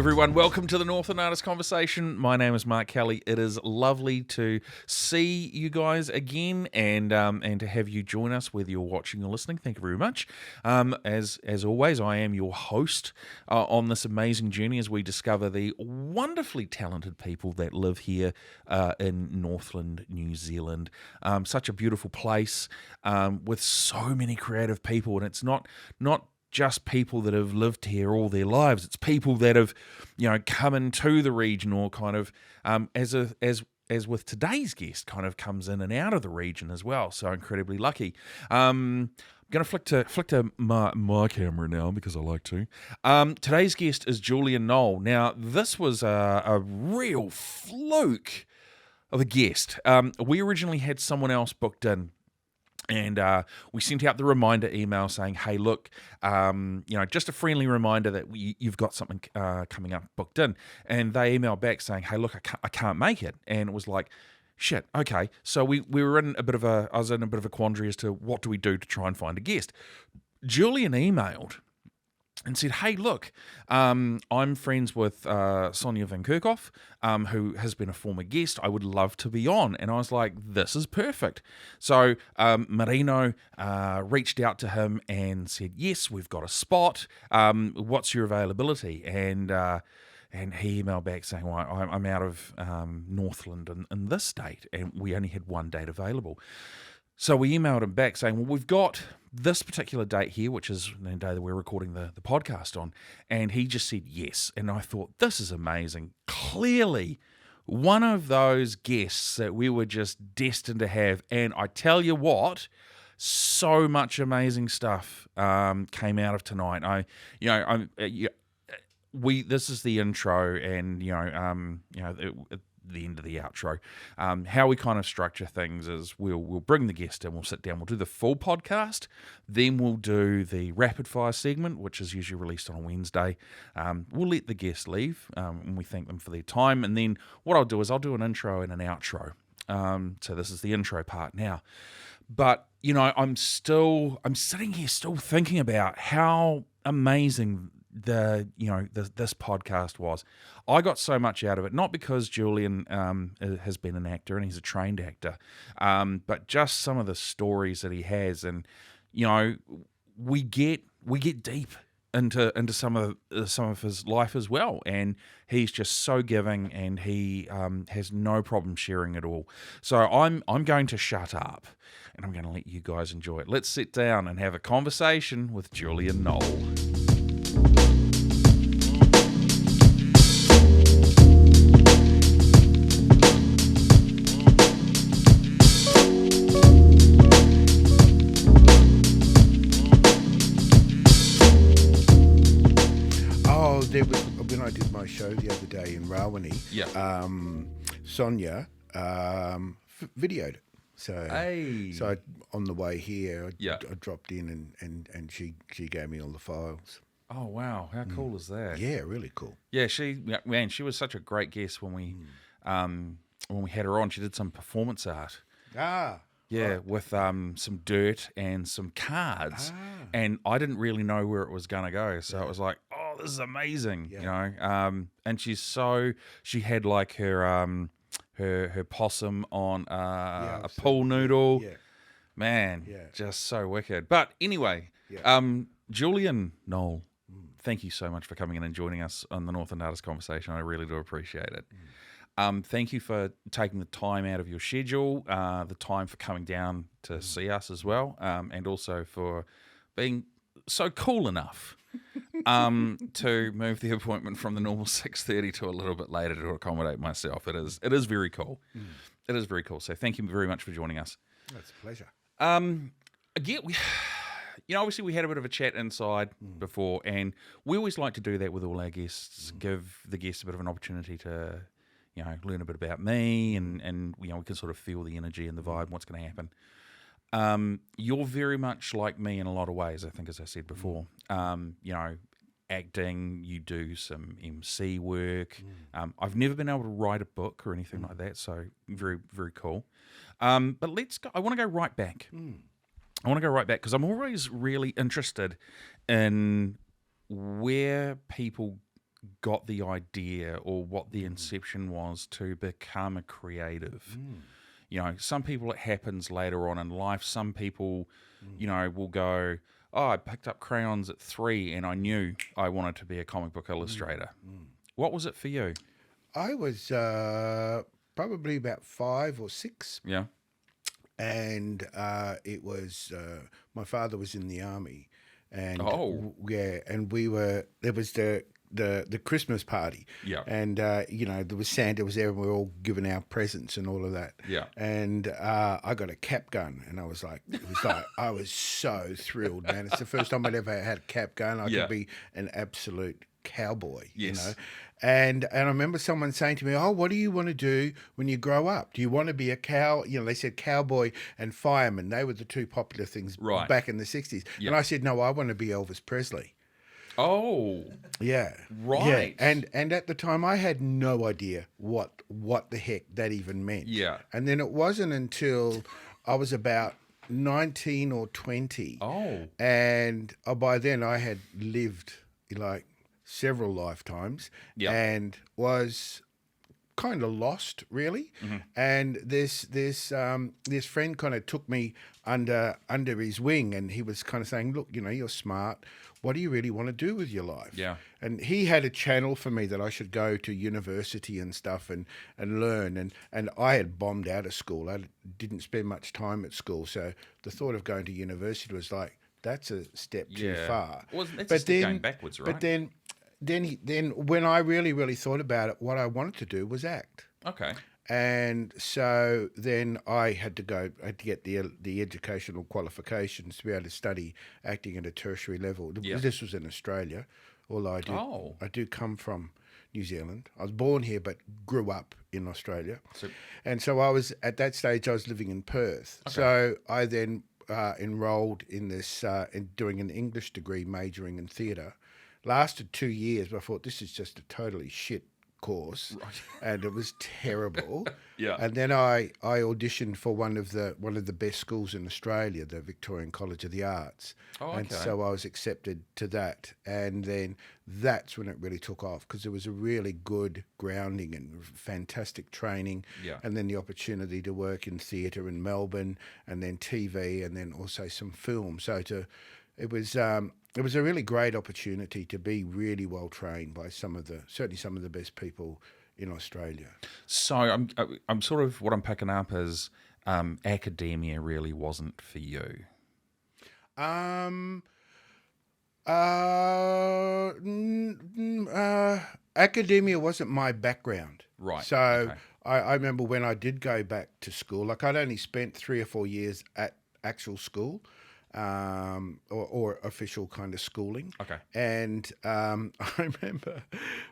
everyone. Welcome to the Northland Artists Conversation. My name is Mark Kelly. It is lovely to see you guys again and to have you join us, whether you're watching or listening. Thank you very much. As always, I am your host on this amazing journey as we discover the wonderfully talented people that live here in Northland, New Zealand. Such a beautiful place with so many creative people, and it's not just people that have lived here all their lives. It's people that have, come into the region or kind of, as with today's guest, kind of comes in and out of the region as well. So incredibly lucky. I'm going to flick to my camera now because I like to. Today's guest is Julian Noel. Now, this was a real fluke of a guest. We originally had someone else booked in. And we sent out the reminder email saying, hey, look, just a friendly reminder that you've got something coming up booked in. And they emailed back saying, hey, look, I can't make it. And it was like, shit, okay. So we were I was in a bit of a quandary as to what do we do to try and find a guest. Julian emailed and said, hey, look, I'm friends with Sonia Van Kerkhoff, who has been a former guest. I would love to be on. And I was like, this is perfect. So Marino reached out to him and said, yes, we've got a spot. What's your availability? And he emailed back saying, well, I'm out of Northland in this date, and we only had one date available. So we emailed him back saying, well, we've got this particular date here, which is the day that we're recording the podcast on. And he just said yes. And I thought, this is amazing. Clearly, one of those guests that we were just destined to have. And I tell you what, so much amazing stuff came out of tonight. This is the intro, and the end of the outro. How we kind of structure things is we'll bring the guest in, we'll sit down, we'll do the full podcast, then we'll do the rapid fire segment, which is usually released on a Wednesday. We'll let the guest leave, and we thank them for their time, and then what I'll do is I'll do an intro and an outro. So this is the intro part now. But, I'm sitting here still thinking about how amazing this podcast was. I got so much out of it, not because Julian has been an actor and he's a trained actor, but just some of the stories that he has, and we get deep into some of his life as well, and he's just so giving, and he has no problem sharing it all. So I'm going to shut up, and I'm going to let you guys enjoy it. Let's sit down and have a conversation with Julian Noel. When I did my show the other day in Rawene, Sonia videoed it. So on the way here, I dropped in and she gave me all the files. Oh wow, how cool is that? Yeah, really cool. Yeah, she was such a great guest when we had her on. She did some performance art. With some dirt and some cards, and I didn't really know where it was going to go, so it was like, oh, this is amazing, and she had like her possum on a pool noodle, just so wicked. But anyway, Julian Noel, thank you so much for coming in and joining us on the Northland Artists Conversation. I really do appreciate it. Thank you for taking the time out of your schedule, the time for coming down to see us as well, and also for being so cool enough to move the appointment from the normal 6:30 to a little bit later to accommodate myself. It is very cool. It is very cool. So thank you very much for joining us. That's a pleasure. Again, obviously we had a bit of a chat inside before, and we always like to do that with all our guests, give the guests a bit of an opportunity to learn a bit about me, and we can sort of feel the energy and the vibe, what's going to happen. You're very much like me in a lot of ways, I think, as I said before. Acting, you do some MC work. I've never been able to write a book or anything like that, so very, very cool. But let's go. I want to go right back. Because I'm always really interested in where people got the idea or what the inception was to become a creative? You know, some people it happens later on in life. Some people, you know, will go, oh, I picked up crayons at 3 and I knew I wanted to be a comic book illustrator. What was it for you? I was probably about 5 or 6. Yeah. And it was my father was in the army, and and there was the Christmas party, and you know, there was Santa was there, and we were all giving out presents and all of that, and I got a cap gun, and I was like, I was so thrilled, man. It's the first time I'd ever had a cap gun. I could be an absolute cowboy, you know. And I remember someone saying to me, oh, what do you want to do when you grow up? Do you want to be a you know, they said cowboy and fireman. They were the two popular things back in the 60s. And I said, no, I want to be Elvis Presley. Oh. Yeah. Right. Yeah. And at the time I had no idea what the heck that even meant. Yeah. And then it wasn't until I was about 19 or 20. Oh. And by then I had lived like several lifetimes and was kind of lost, really. And this friend kind of took me under his wing, and he was kind of saying, look, you know, you're smart. What do you really want to do with your life? Yeah. And he had a channel for me that I should go to university and stuff and learn. And I had bombed out of school. I didn't spend much time at school. So the thought of going to university was like, that's a step too far. Well, it's a step going backwards, right? But then when I really thought about it, what I wanted to do was act. Okay. And so then I had to get the educational qualifications to be able to study acting at a tertiary level. This was in Australia, although I do come from New Zealand. I was born here but grew up in Australia. And so I was, at that stage, I was living in Perth. Okay. So I then enrolled in this, in doing an English degree majoring in theatre. Lasted 2 years, but I thought, this is just a totally shit course, and it was terrible. And then I auditioned for one of the best schools in Australia, the Victorian College of the Arts. And so I was accepted to that, and then that's when it really took off, because there was a really good grounding and fantastic training, and then the opportunity to work in theatre in Melbourne, and then TV, and then also some film. So it was a really great opportunity to be really well trained by certainly some of the best people in Australia. So I'm sort of, what I'm picking up is academia really wasn't for you. Academia wasn't my background. Right. So I remember when I did go back to school, like I'd only spent 3 or 4 years at actual school. Or official kind of schooling. Okay. And I remember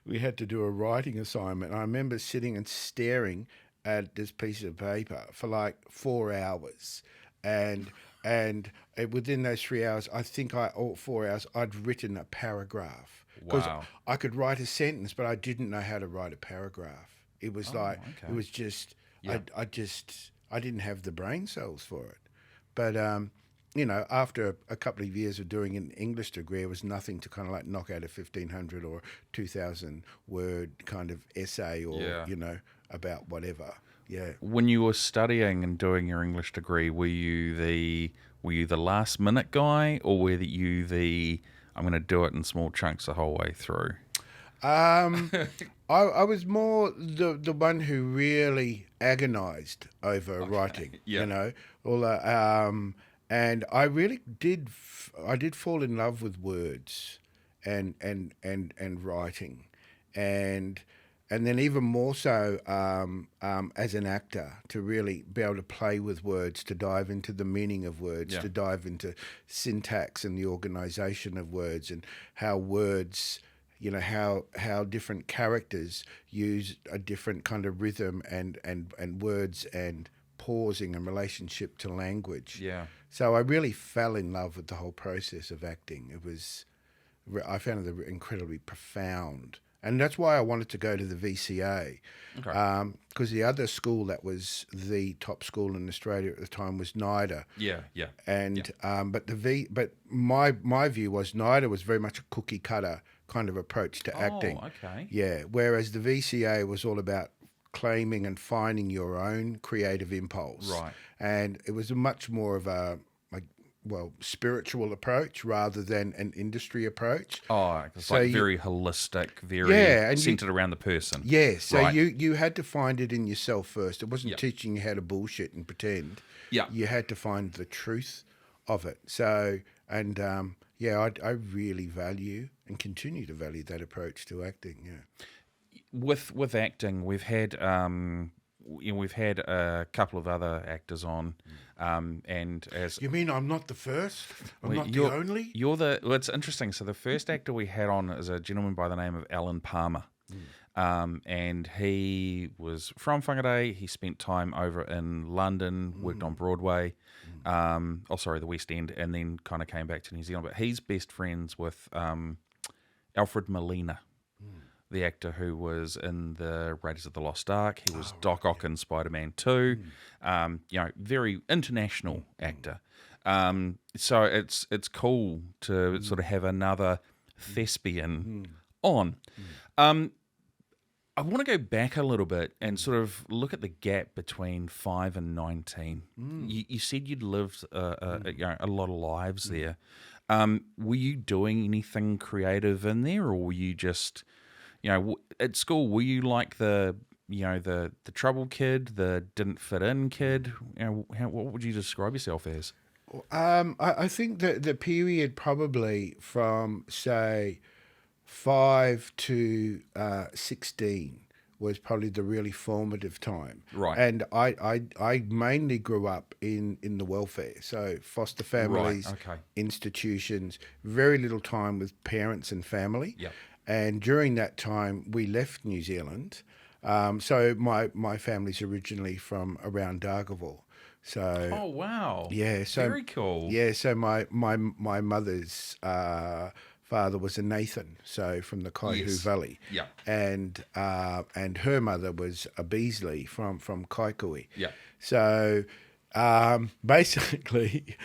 we had to do a writing assignment. I remember sitting and staring at this piece of paper for like 4 hours. And within those 3 hours, I think 4 hours, I'd written a paragraph. Because I could write a sentence, but I didn't know how to write a paragraph. It was it was just, I didn't have the brain cells for it. But, you know, after a couple of years of doing an English degree, it was nothing to kind of like knock out a 1,500 or 2,000 word kind of essay or, you know, about whatever. Yeah. When you were studying and doing your English degree, were you the last minute guy, or were you the I'm going to do it in small chunks the whole way through? I was more the one who really agonized over writing, you know, and I really did fall in love with words and writing, and then even more so as an actor, to really be able to play with words, to dive into the meaning of words, to dive into syntax and the organization of words, and how words, you know, how different characters use a different kind of rhythm and words and pausing and relationship to language. Yeah. So I really fell in love with the whole process of acting. I found it incredibly profound And that's why I wanted to go to the VCA. Okay. Because the other school that was the top school in Australia at the time was NIDA. Yeah. And but my view was NIDA was very much a cookie cutter kind of approach to acting. Oh, okay. Yeah. Whereas the VCA was all about claiming and finding your own creative impulse. Right. And it was a much more of a spiritual approach rather than an industry approach. Oh, it's So like you- very holistic, very centered around the person. Yeah, so Right. you had to find it in yourself first. It wasn't Yep. teaching you how to bullshit and pretend. Yeah. You had to find the truth of it. So, and I really value and continue to value that approach to acting. Yeah. With acting, we've had we've had a couple of other actors on, and as You mean I'm not the first? I'm not the you're- only? You're the. Well, it's interesting. So the first actor we had on is a gentleman by the name of Alan Palmer, and he was from Whangarei. He spent time over in London, worked on Broadway, the West End, and then kind of came back to New Zealand. But he's best friends with Alfred Molina, the actor who was in the Raiders of the Lost Ark. He was Doc Ock in Spider-Man 2. Very international actor. So it's cool to sort of have another thespian on. I want to go back a little bit and sort of look at the gap between 5 and 19. You said you'd lived a lot of lives there. Were you doing anything creative in there, or were you just, at school, were you like the trouble kid, the didn't fit in kid? What would you describe yourself as? I think that the period probably from, say, 5 to 16 was probably the really formative time. Right. And I mainly grew up in the welfare, so foster families, Right, okay. institutions, very little time with parents and family. Yep. And during that time, we left New Zealand. So my family's originally from around Dargaville. So Oh, wow. yeah, so Very cool. Yeah, so my mother's father was a Nathan, so from the Kaihu Yes. Valley. Yeah. And her mother was a Beasley from Kaikui. Yeah. So basically,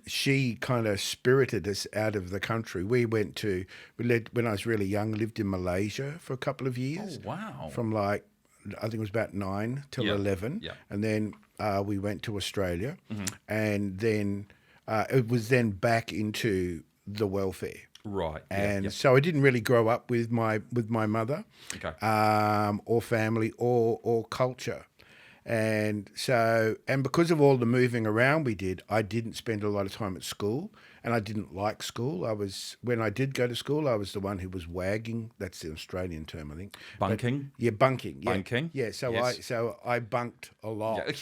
she kind of spirited us out of the country. We when I was really young, lived in Malaysia for a couple of years. Oh, wow. From I think it was about 9 till Yeah. 11. Yeah. And then we went to Australia. Mm-hmm. And then it was then back into the welfare. Right. And so I didn't really grow up with my mother, Okay. or family, or culture, and because of all the moving around we did, I didn't spend a lot of time at school, and I didn't like school. When I did go to school, I was the one who was wagging. That's the Australian term, I think. Bunking? Bunking. Yeah. Bunking? Yeah. So Yes. I bunked a lot. Yeah.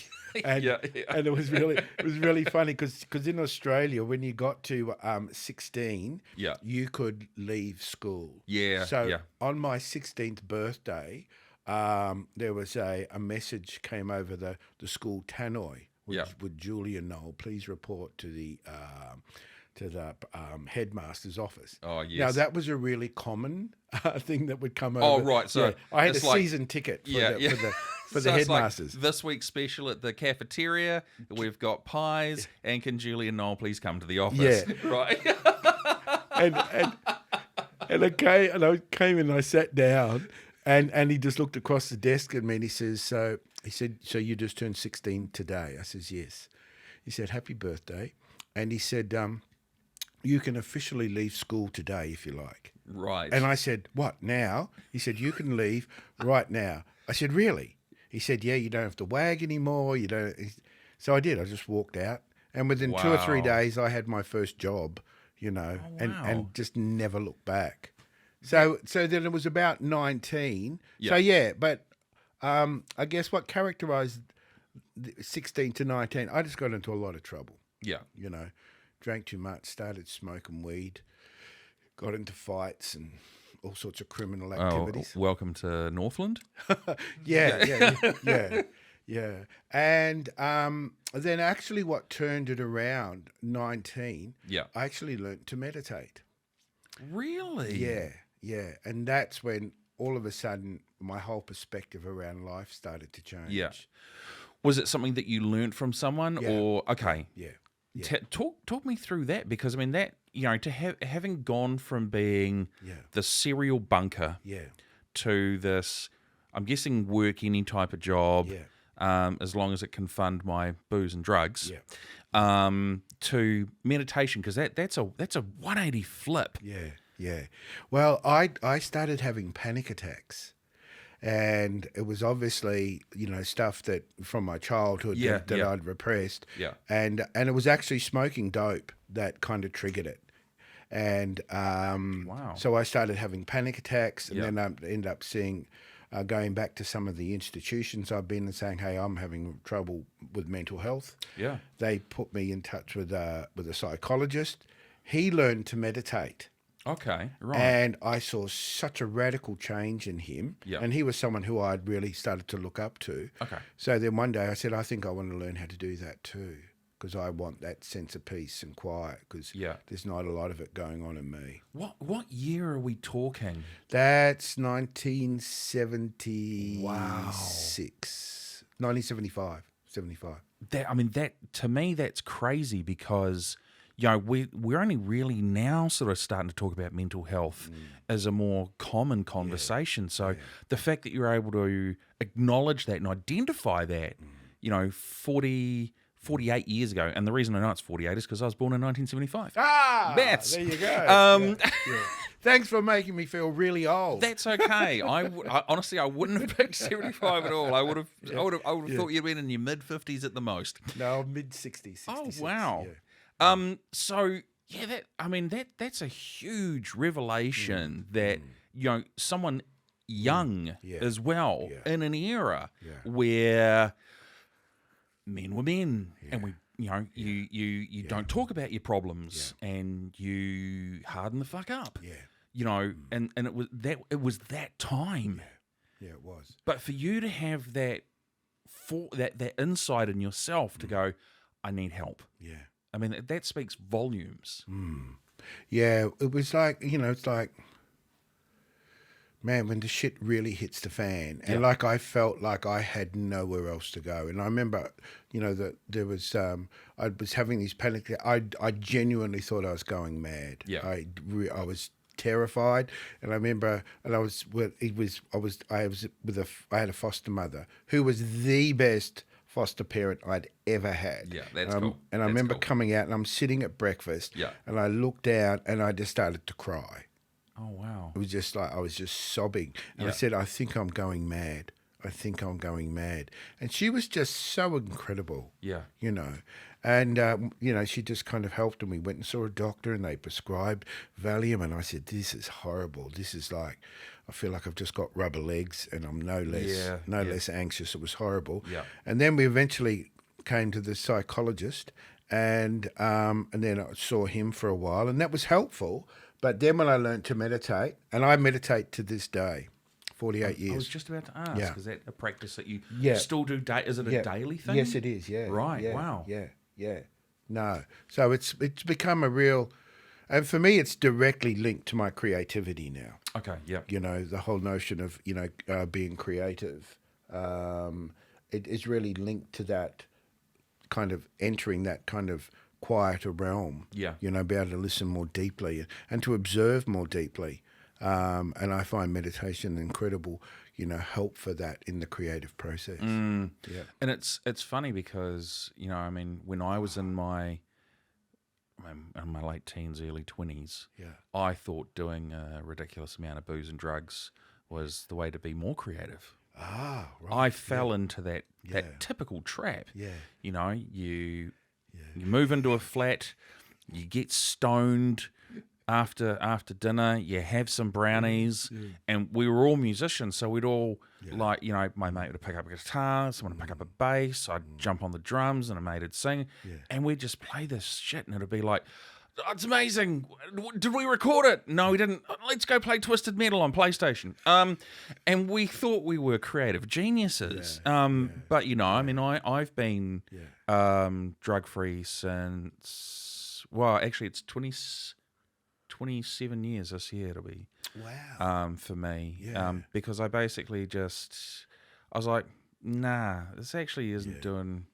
And, Yeah. and it was really funny because in Australia, when you got to 16, Yeah. you could leave school. Yeah, So yeah. on my 16th birthday, there was a message came over the school tannoy with Julian Noel. Please report to the headmaster's office. Oh, yes. Now that was a really common thing that would come over. Oh, right. So I had a it's like- season ticket for Yeah, the yeah. for So the it's like, headmasters. this week's special at the cafeteria. We've got pies, and can Julian Noel please come to the office? Yeah. Right. and I came in and I sat down, and he just looked across the desk at me and he said, so you just turned 16 today? I says, yes. He said, happy birthday. And he said, you can officially leave school today if you like. Right. And I said, what, now? He said, you can leave right now. I said, really? He said, yeah, you don't have to wag anymore. You don't. So I did. I just walked out. And within 2 or 3 Wow. days, I had my first job, wow. and just never looked back. So then it was about 19. Yeah. So, yeah, but I guess what characterized 16 to 19, I just got into a lot of trouble. Yeah. Drank too much, started smoking weed, got into fights and all sorts of criminal activities. Oh, welcome to Northland. Yeah. And then actually what turned it around, 19, Yeah. I actually learnt to meditate. Really? Yeah. Yeah, and that's when all of a sudden my whole perspective around life started to change. Yeah. Was it something that you learnt from someone, or okay? Yeah. Talk me through that, because I mean that, to having gone from being the serial bunker to this, I'm guessing work any type of job, as long as it can fund my booze and drugs, to meditation, because that's a 180 flip. Yeah. Well, I started having panic attacks. And it was obviously, stuff that from my childhood that I'd repressed. Yeah. And it was actually smoking dope that kind of triggered it. And so I started having panic attacks, and then I ended up seeing, going back to some of the institutions I've been and saying, hey, I'm having trouble with mental health. Yeah. They put me in touch with a psychologist. He learned to meditate. Okay, right. And I saw such a radical change in him. Yeah. And he was someone who I'd really started to look up to. Okay. So then one day I said, I think I want to learn how to do that too, because I want that sense of peace and quiet, because there's not a lot of it going on in me. What year are we talking? That's 1976. Wow. 1975. 75. That to me, that's crazy, because we're only really now sort of starting to talk about mental health as a more common conversation. So the fact that you're able to acknowledge that and identify that, 48 years ago, and the reason I know it's 48 is because I was born in 1975. Maths. There you go. Thanks for making me feel really old. That's okay. Honestly, I wouldn't have picked 75 at all. I would have thought you'd been in your mid 50s at the most. No, mid 60s. Oh wow. Yeah. So that's a huge revelation that someone young as well in an era where men were men, and we you don't talk about your problems, and you harden the fuck up. And it was that time. Yeah, it was. But for you to have that that insight in yourself to go, I need help. Yeah. I mean, that speaks volumes. Yeah, it was like, it's like, man, when the shit really hits the fan. And like I felt like I had nowhere else to go. And I remember, that there was, I was having these panic. I genuinely thought I was going mad. Yeah. I was terrified. And I remember, and I had a foster mother who was the best foster parent I'd ever had. Yeah, that's cool. And I remember coming out, and I'm sitting at breakfast, and I looked down, and I just started to cry. Oh, wow. It was just like, I was just sobbing. And I said, I think I'm going mad. I think I'm going mad. And she was just so incredible. Yeah. And, she just kind of helped, and we went and saw a doctor, and they prescribed Valium. And I said, this is horrible. This is like, I feel like I've just got rubber legs, and I'm no less anxious. It was horrible. Yeah. And then we eventually came to the psychologist, and then I saw him for a while, and that was helpful. But then when I learned to meditate, and I meditate to this day, 48 years. I was just about to ask, is that a practice that you still do? Is it a daily thing? Yes, it is, yeah. Right, yeah, wow. Yeah. No. So it's become a real, and for me, it's directly linked to my creativity now. Okay, yeah. The whole notion of, being creative, it is really linked to that kind of entering that kind of quieter realm. Yeah. Be able to listen more deeply and to observe more deeply. And I find meditation incredible, help for that in the creative process. Yeah. And it's funny because, when I was in my late teens, early 20s, I thought doing a ridiculous amount of booze and drugs was the way to be more creative. Ah, right. I fell into that typical trap. Yeah. You move into a flat, you get stoned after dinner, you have some brownies, and we were all musicians, so we'd all my mate would pick up a guitar, someone would pick up a bass, I'd jump on the drums, and a mate would sing, and we'd just play this shit, and it'd be like, oh, it's amazing. Did we record it? No, we didn't. Let's go play Twisted Metal on PlayStation. And we thought we were creative geniuses. But I've been drug free since. Well, actually, it's 27 years this year. It'll be. Wow. For me. Yeah. Because I basically I was like, nah, this actually isn't doing,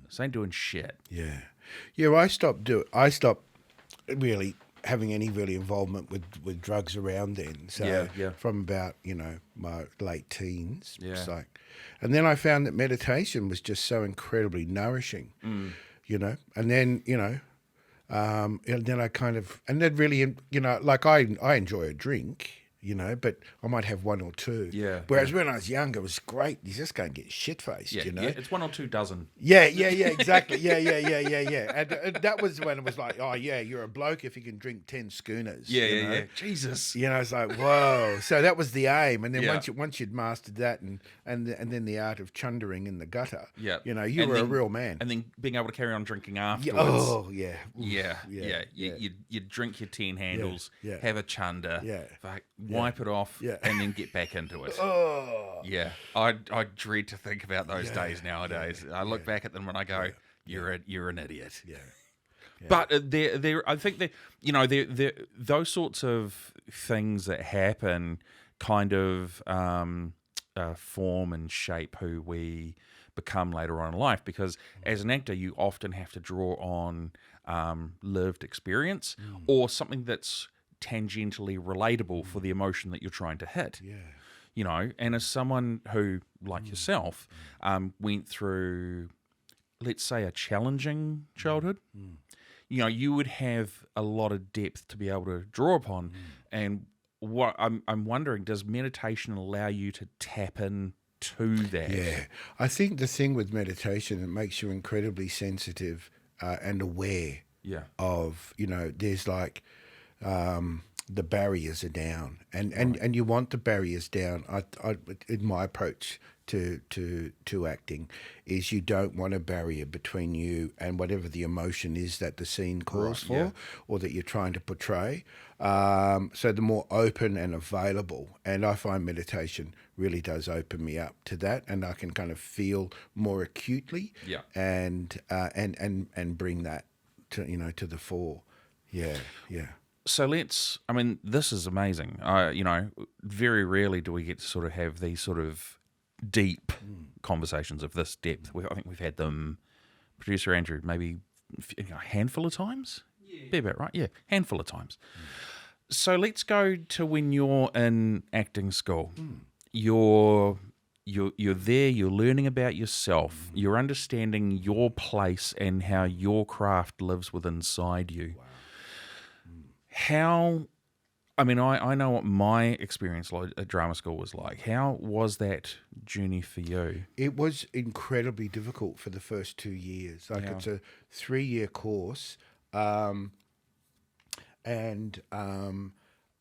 this ain't doing shit. Yeah. Yeah, I stopped really having any really involvement with drugs around then. So from about, my late teens. Yeah. It's like, and then I found that meditation was just so incredibly nourishing, and then, and then I kind of, and then really, like I enjoy a drink, but I might have one or two. Yeah. Whereas when I was younger, it was great. You just go and get shit-faced, Yeah, it's 1 or 2 dozen. Yeah, exactly. Yeah. And that was when it was like, oh, yeah, you're a bloke if you can drink 10 schooners. Yeah. Jesus. It's like, whoa. So that was the aim. And then once you'd mastered that and then the art of chundering in the gutter, you were a real man. And then being able to carry on drinking afterwards. Oh, yeah. You drink your 10 handles, have a chunder, wipe it off, and then get back into it. Oh. Yeah. I dread to think about those days nowadays. I look back at them and I go, you're an idiot. Yeah. But I think that those sorts of things that happen kind of form and shape who we become later on in life. Because as an actor, you often have to draw on lived experience or something that's tangentially relatable for the emotion that you're trying to hit. Yeah. And as someone who, like yourself, went through, let's say, a challenging childhood, you would have a lot of depth to be able to draw upon. And what I'm wondering, does meditation allow you to tap in to that? Yeah. I think the thing with meditation, it makes you incredibly sensitive and aware of, there's like... the barriers are down, and you want the barriers down. I in my approach to acting is you don't want a barrier between you and whatever the emotion is that the scene calls for or that you're trying to portray. So the more open and available, and I find meditation really does open me up to that, and I can kind of feel more acutely and bring that to the fore. Yeah. So this is amazing. Very rarely do we get to sort of have these sort of deep conversations of this depth. I think we've had them, producer Andrew, maybe a handful of times? Yeah. Be about right, yeah, handful of times. So let's go to when you're in acting school. You're there, you're learning about yourself, you're understanding your place and how your craft lives within inside you. Wow. I know what my experience at drama school was like. How was that journey for you? It was incredibly difficult for the first 2 years. It's a 3-year course. And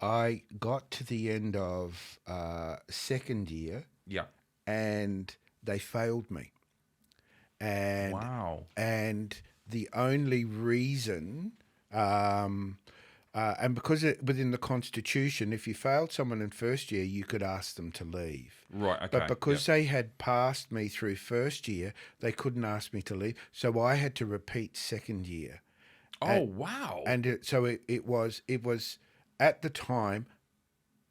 I got to the end of second year. Yeah. And they failed me. And wow. And the only reason... and because within the Constitution, if you failed someone in first year, you could ask them to leave. Right, okay. But because they had passed me through first year, they couldn't ask me to leave. So I had to repeat second year. Oh, wow. And it was at the time,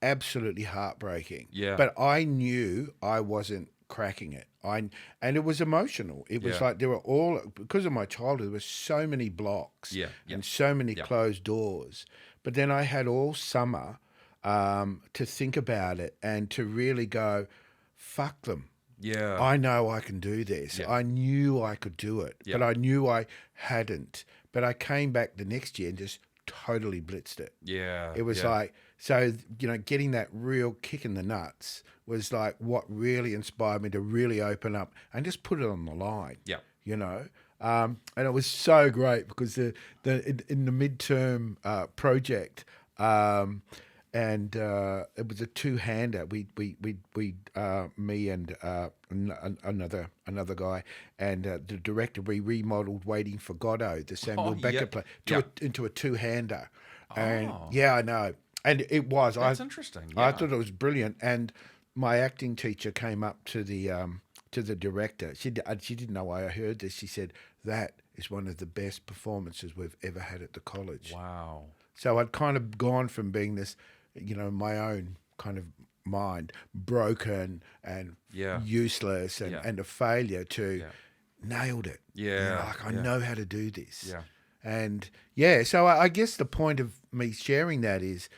absolutely heartbreaking. Yeah. But I knew I wasn't cracking it. And it was emotional. It was like there were because of my childhood, there were so many blocks and so many closed doors. But then I had all summer to think about it and to really go, fuck them. Yeah. I know I can do this. I knew I could do it, but I knew I hadn't. But I came back the next year and just totally blitzed it. Yeah. It was like, so, getting that real kick in the nuts was like what really inspired me to really open up and just put it on the line. Yeah. And it was so great because in the midterm project, and it was a two-hander. We me and another guy and the director, we remodeled Waiting for Godot, the Samuel Beckett play, into a two-hander. And I know. And it was. That's interesting. Yeah. I thought it was brilliant. And my acting teacher came up to the director. She didn't know I heard this. She said, that is one of the best performances we've ever had at the college. Wow. So I'd kind of gone from being this my own kind of mind broken and useless and a failure to nailed it. I know how to do this. And so I guess the point of me sharing that is,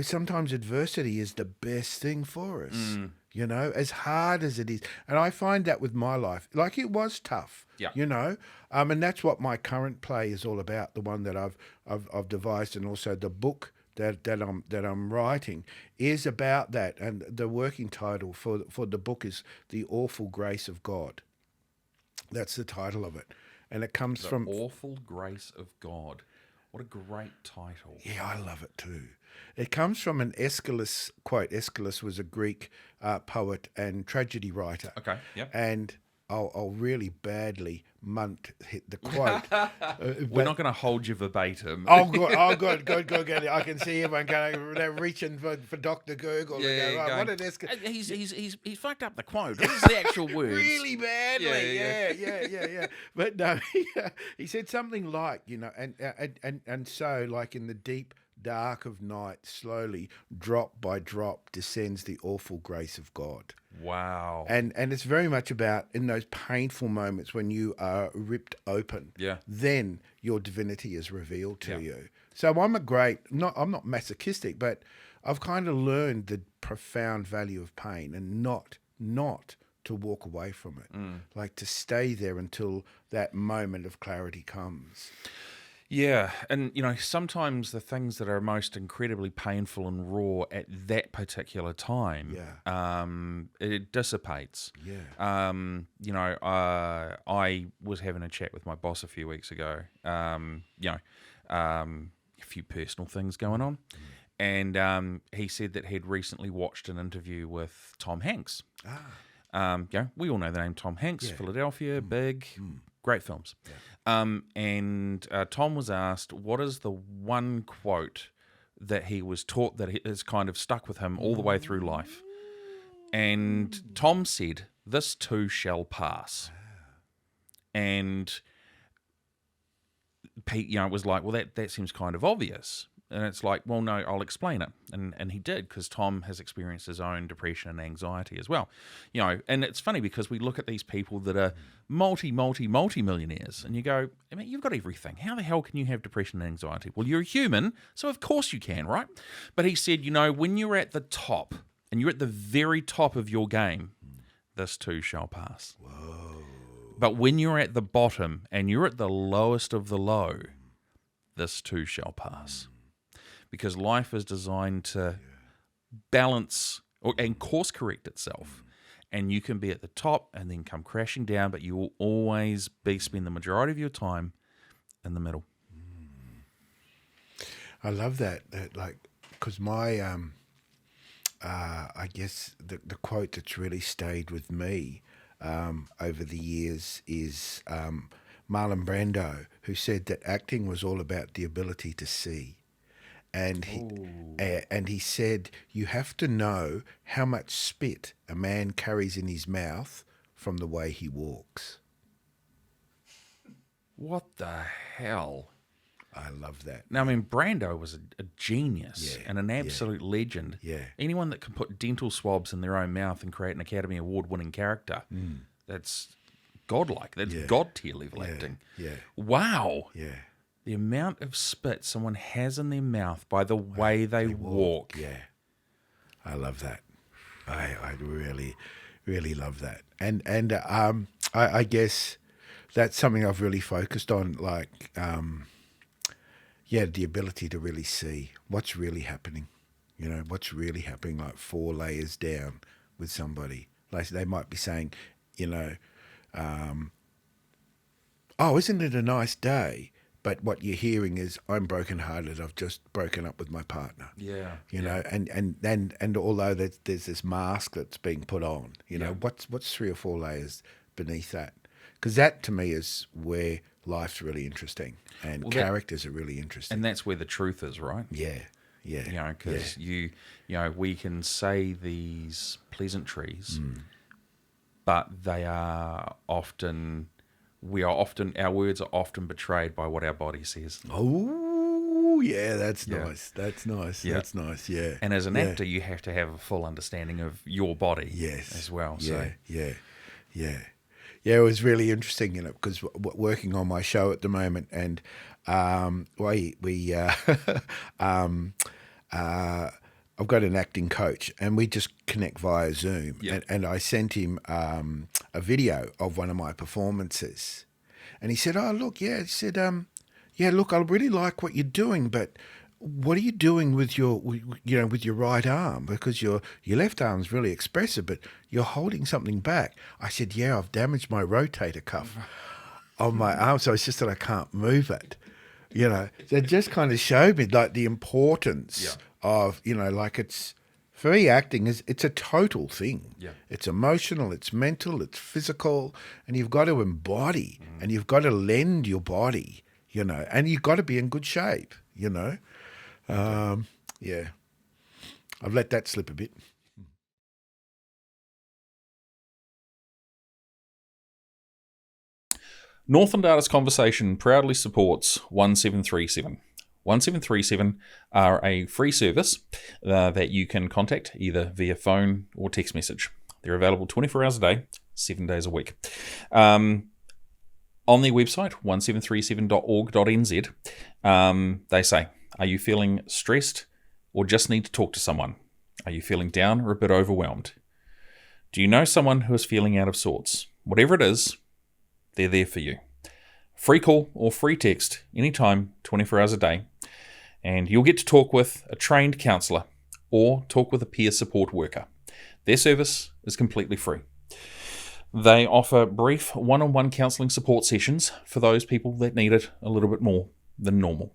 sometimes adversity is the best thing for us. As hard as it is. And I find that with my life, like it was tough, and that's what my current play is all about. The one that I've devised, and also the book that I'm writing is about that. And the working title for the book is The Awful Grace of God. That's the title of it. And it comes from The Awful Grace of God. What a great title. Yeah, I love it too. It comes from an Aeschylus quote. Aeschylus was a Greek poet and tragedy writer. Okay, yep. And I'll really badly hit the quote. We're not going to hold you verbatim. Good. I can see everyone going, they're reaching for Dr. Google. What an Aeschylus. He's fucked up the quote. This is the actual words. Really badly. Yeah. But no, he said something like, and so like in the deep dark of night, slowly, drop by drop, descends the awful grace of God. Wow. And it's very much about in those painful moments when you are ripped open. Then your divinity is revealed to you. So I'm not masochistic, but I've kind of learned the profound value of pain and not to walk away from it. Like to stay there until that moment of clarity comes. Yeah, and sometimes the things that are most incredibly painful and raw at that particular time, it dissipates. I was having a chat with my boss a few weeks ago. A few personal things going on, and he said that he'd recently watched an interview with Tom Hanks. We all know the name Tom Hanks, Philadelphia, big. Great films. And Tom was asked, what is the one quote that he was taught that has kind of stuck with him all the way through life? And Tom said, "This too shall pass." And Pete, was like, well, that seems kind of obvious. And it's like, well, no, I'll explain it. And he did, because Tom has experienced his own depression and anxiety as well. And it's funny because we look at these people that are multi-millionaires and you go, I mean, you've got everything. How the hell can you have depression and anxiety? Well, you're a human, so of course you can, right? But he said, when you're at the top and you're at the very top of your game, this too shall pass. Whoa. But when you're at the bottom and you're at the lowest of the low, this too shall pass. Because life is designed to balance and course correct itself. And you can be at the top and then come crashing down, but you will always spend the majority of your time in the middle. I love that because my, I guess the quote that's really stayed with me over the years is Marlon Brando, who said that acting was all about the ability to see. And he said, you have to know how much spit a man carries in his mouth from the way he walks. What the hell? I love that. Now, I mean, Brando was a genius and an absolute legend. Yeah. Anyone that can put dental swabs in their own mouth and create an Academy Award-winning character, that's godlike. That's God-tier level acting. Yeah. Wow. Yeah. The amount of spit someone has in their mouth by the way they walk. Yeah. I love that. I really, really love that. And I guess that's something I've really focused on, the ability to really see what's really happening. What's really happening, like 4 layers down with somebody. Like they might be saying, oh, isn't it a nice day? But what you're hearing is, I'm brokenhearted. I've just broken up with my partner. Yeah. And although there's this mask that's being put on, what's 3 or 4 layers beneath that? Because that to me is where life's really interesting, and characters are really interesting. And that's where the truth is, right? Yeah. Because we can say these pleasantries, but they are often. Our words are often betrayed by what our body says. Oh, Oh, yeah, that's nice. That's nice. Yeah. That's nice, yeah. And as an actor, you have to have a full understanding of your body as well. Yeah. Yeah, it was really interesting, because working on my show at the moment, and I've got an acting coach, and we just connect via Zoom. And I sent him a video of one of my performances, and he said, "Oh, look, yeah." He said, look, I really like what you're doing, but what are you doing with your right arm? Because your left arm's really expressive, but you're holding something back." I said, "Yeah, I've damaged my rotator cuff on my arm, so it's just that I can't move it." So it just kind of showed me like the importance of, like it's for me, acting it's a total thing. Yeah. It's emotional, it's mental, it's physical, and you've got to embody and you've got to lend your body, and you've got to be in good shape, Yeah. I've let that slip a bit. Northland Artists Conversation proudly supports 1737. 1737 are a free service that you can contact either via phone or text message. They're available 24 hours a day, 7 days a week. On their website, 1737.org.nz, they say, are you feeling stressed or just need to talk to someone? Are you feeling down or a bit overwhelmed? Do you know someone who is feeling out of sorts? Whatever it is, they're there for you. Free call or free text anytime, 24 hours a day, and you'll get to talk with a trained counsellor or talk with a peer support worker. Their service is completely free. They offer brief one-on-one counselling support sessions for those people that need it a little bit more than normal.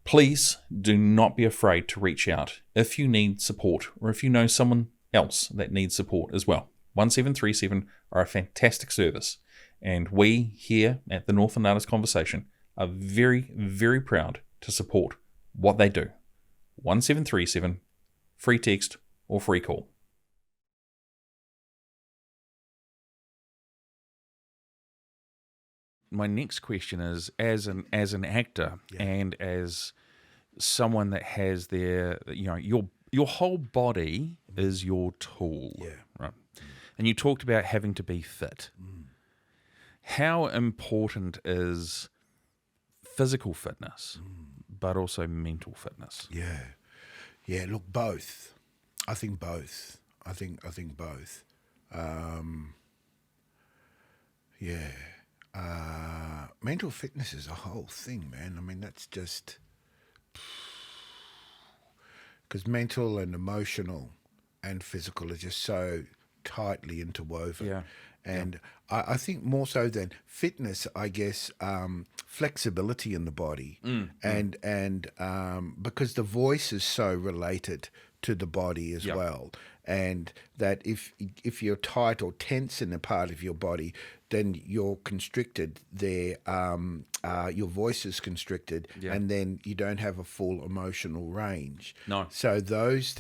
Please do not be afraid to reach out if you need support or if you know someone else that needs support as well. 1737 are a fantastic service, and we here at the Northland Artists Conversation are very, very proud to support what they do. 1737, free text or free call. My next question is, as an actor and as someone that has their, your whole body is your tool, right? And you talked about having to be fit. How important is physical fitness, but also mental fitness? Yeah. Look, both. I think both. I think both. Mental fitness is a whole thing, man. I mean, that's just because mental and emotional and physical are just so tightly interwoven. Yeah. And I think more so than fitness, I guess, flexibility in the body, and because the voice is so related to the body as well, and that if you're tight or tense in a part of your body, then you're constricted there. Your voice is constricted, and then you don't have a full emotional range. No. So those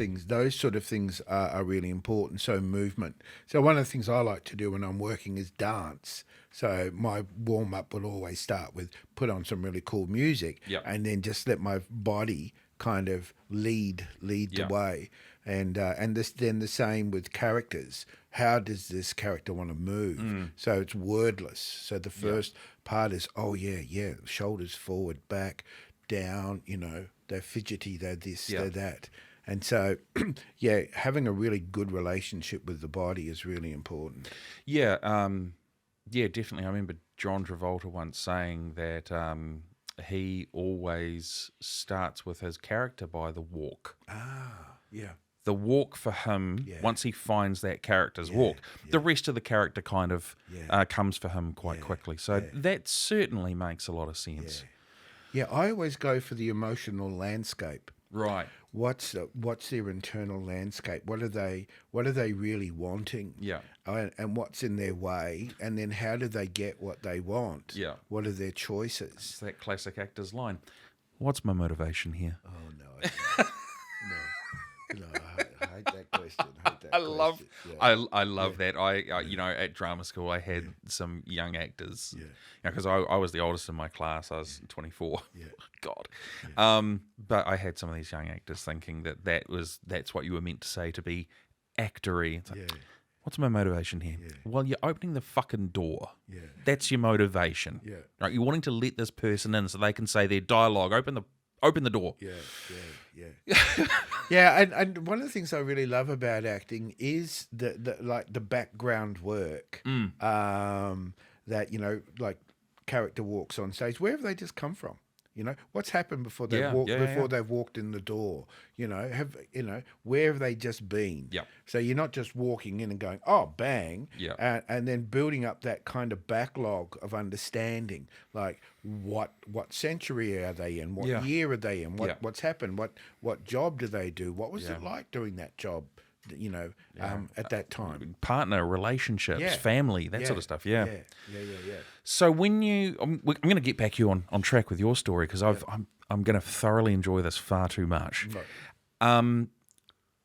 sort of things are really important. So movement. So one of the things I like to do when I'm working is dance. So my warm up will always start with put on some really cool music, and then just let my body kind of lead the way. And then the same with characters. How does this character want to move? So it's wordless. So the first part is, shoulders forward, back, down, they're fidgety, they're this, they're that. And so, having a really good relationship with the body is really important. Yeah, definitely. I remember John Travolta once saying that he always starts with his character by the walk. The walk for him, once he finds that character's walk, the rest of the character kind of comes for him quite quickly. So that certainly makes a lot of sense. Yeah, I always go for the emotional landscape. Right. What's their internal landscape? What are they really wanting? Yeah. And what's in their way? And then how do they get what they want? Yeah. What are their choices? It's that classic actor's line. What's my motivation here? Oh no. No, I hate that question. hate that I love, question. Yeah. I love that. At drama school, I had some young actors. Yeah. Because I was the oldest in my class. I was 24. Yeah. God. Yeah. But I had some of these young actors thinking that's what you were meant to say to be actory. It's like, Yeah. what's my motivation here? Yeah. Well, you're opening the fucking door. Yeah. That's your motivation. Yeah. Right? You're wanting to let this person in so they can say their dialogue. Open the door. Yeah, yeah. And one of the things I really love about acting is the background work. That, like character walks on stage. Where have they just come from? What's happened before they've walked in the door? Where have they just been? Yeah. So you're not just walking in and going, oh, bang, and then building up that kind of backlog of understanding, like what century are they in? What year are they in? What's happened? What job do they do? What was it like doing that job? At that time, partner relationships, family, that sort of stuff. Yeah. So when I'm going to get back you on track with your story because I'm going to thoroughly enjoy this far too much. Right.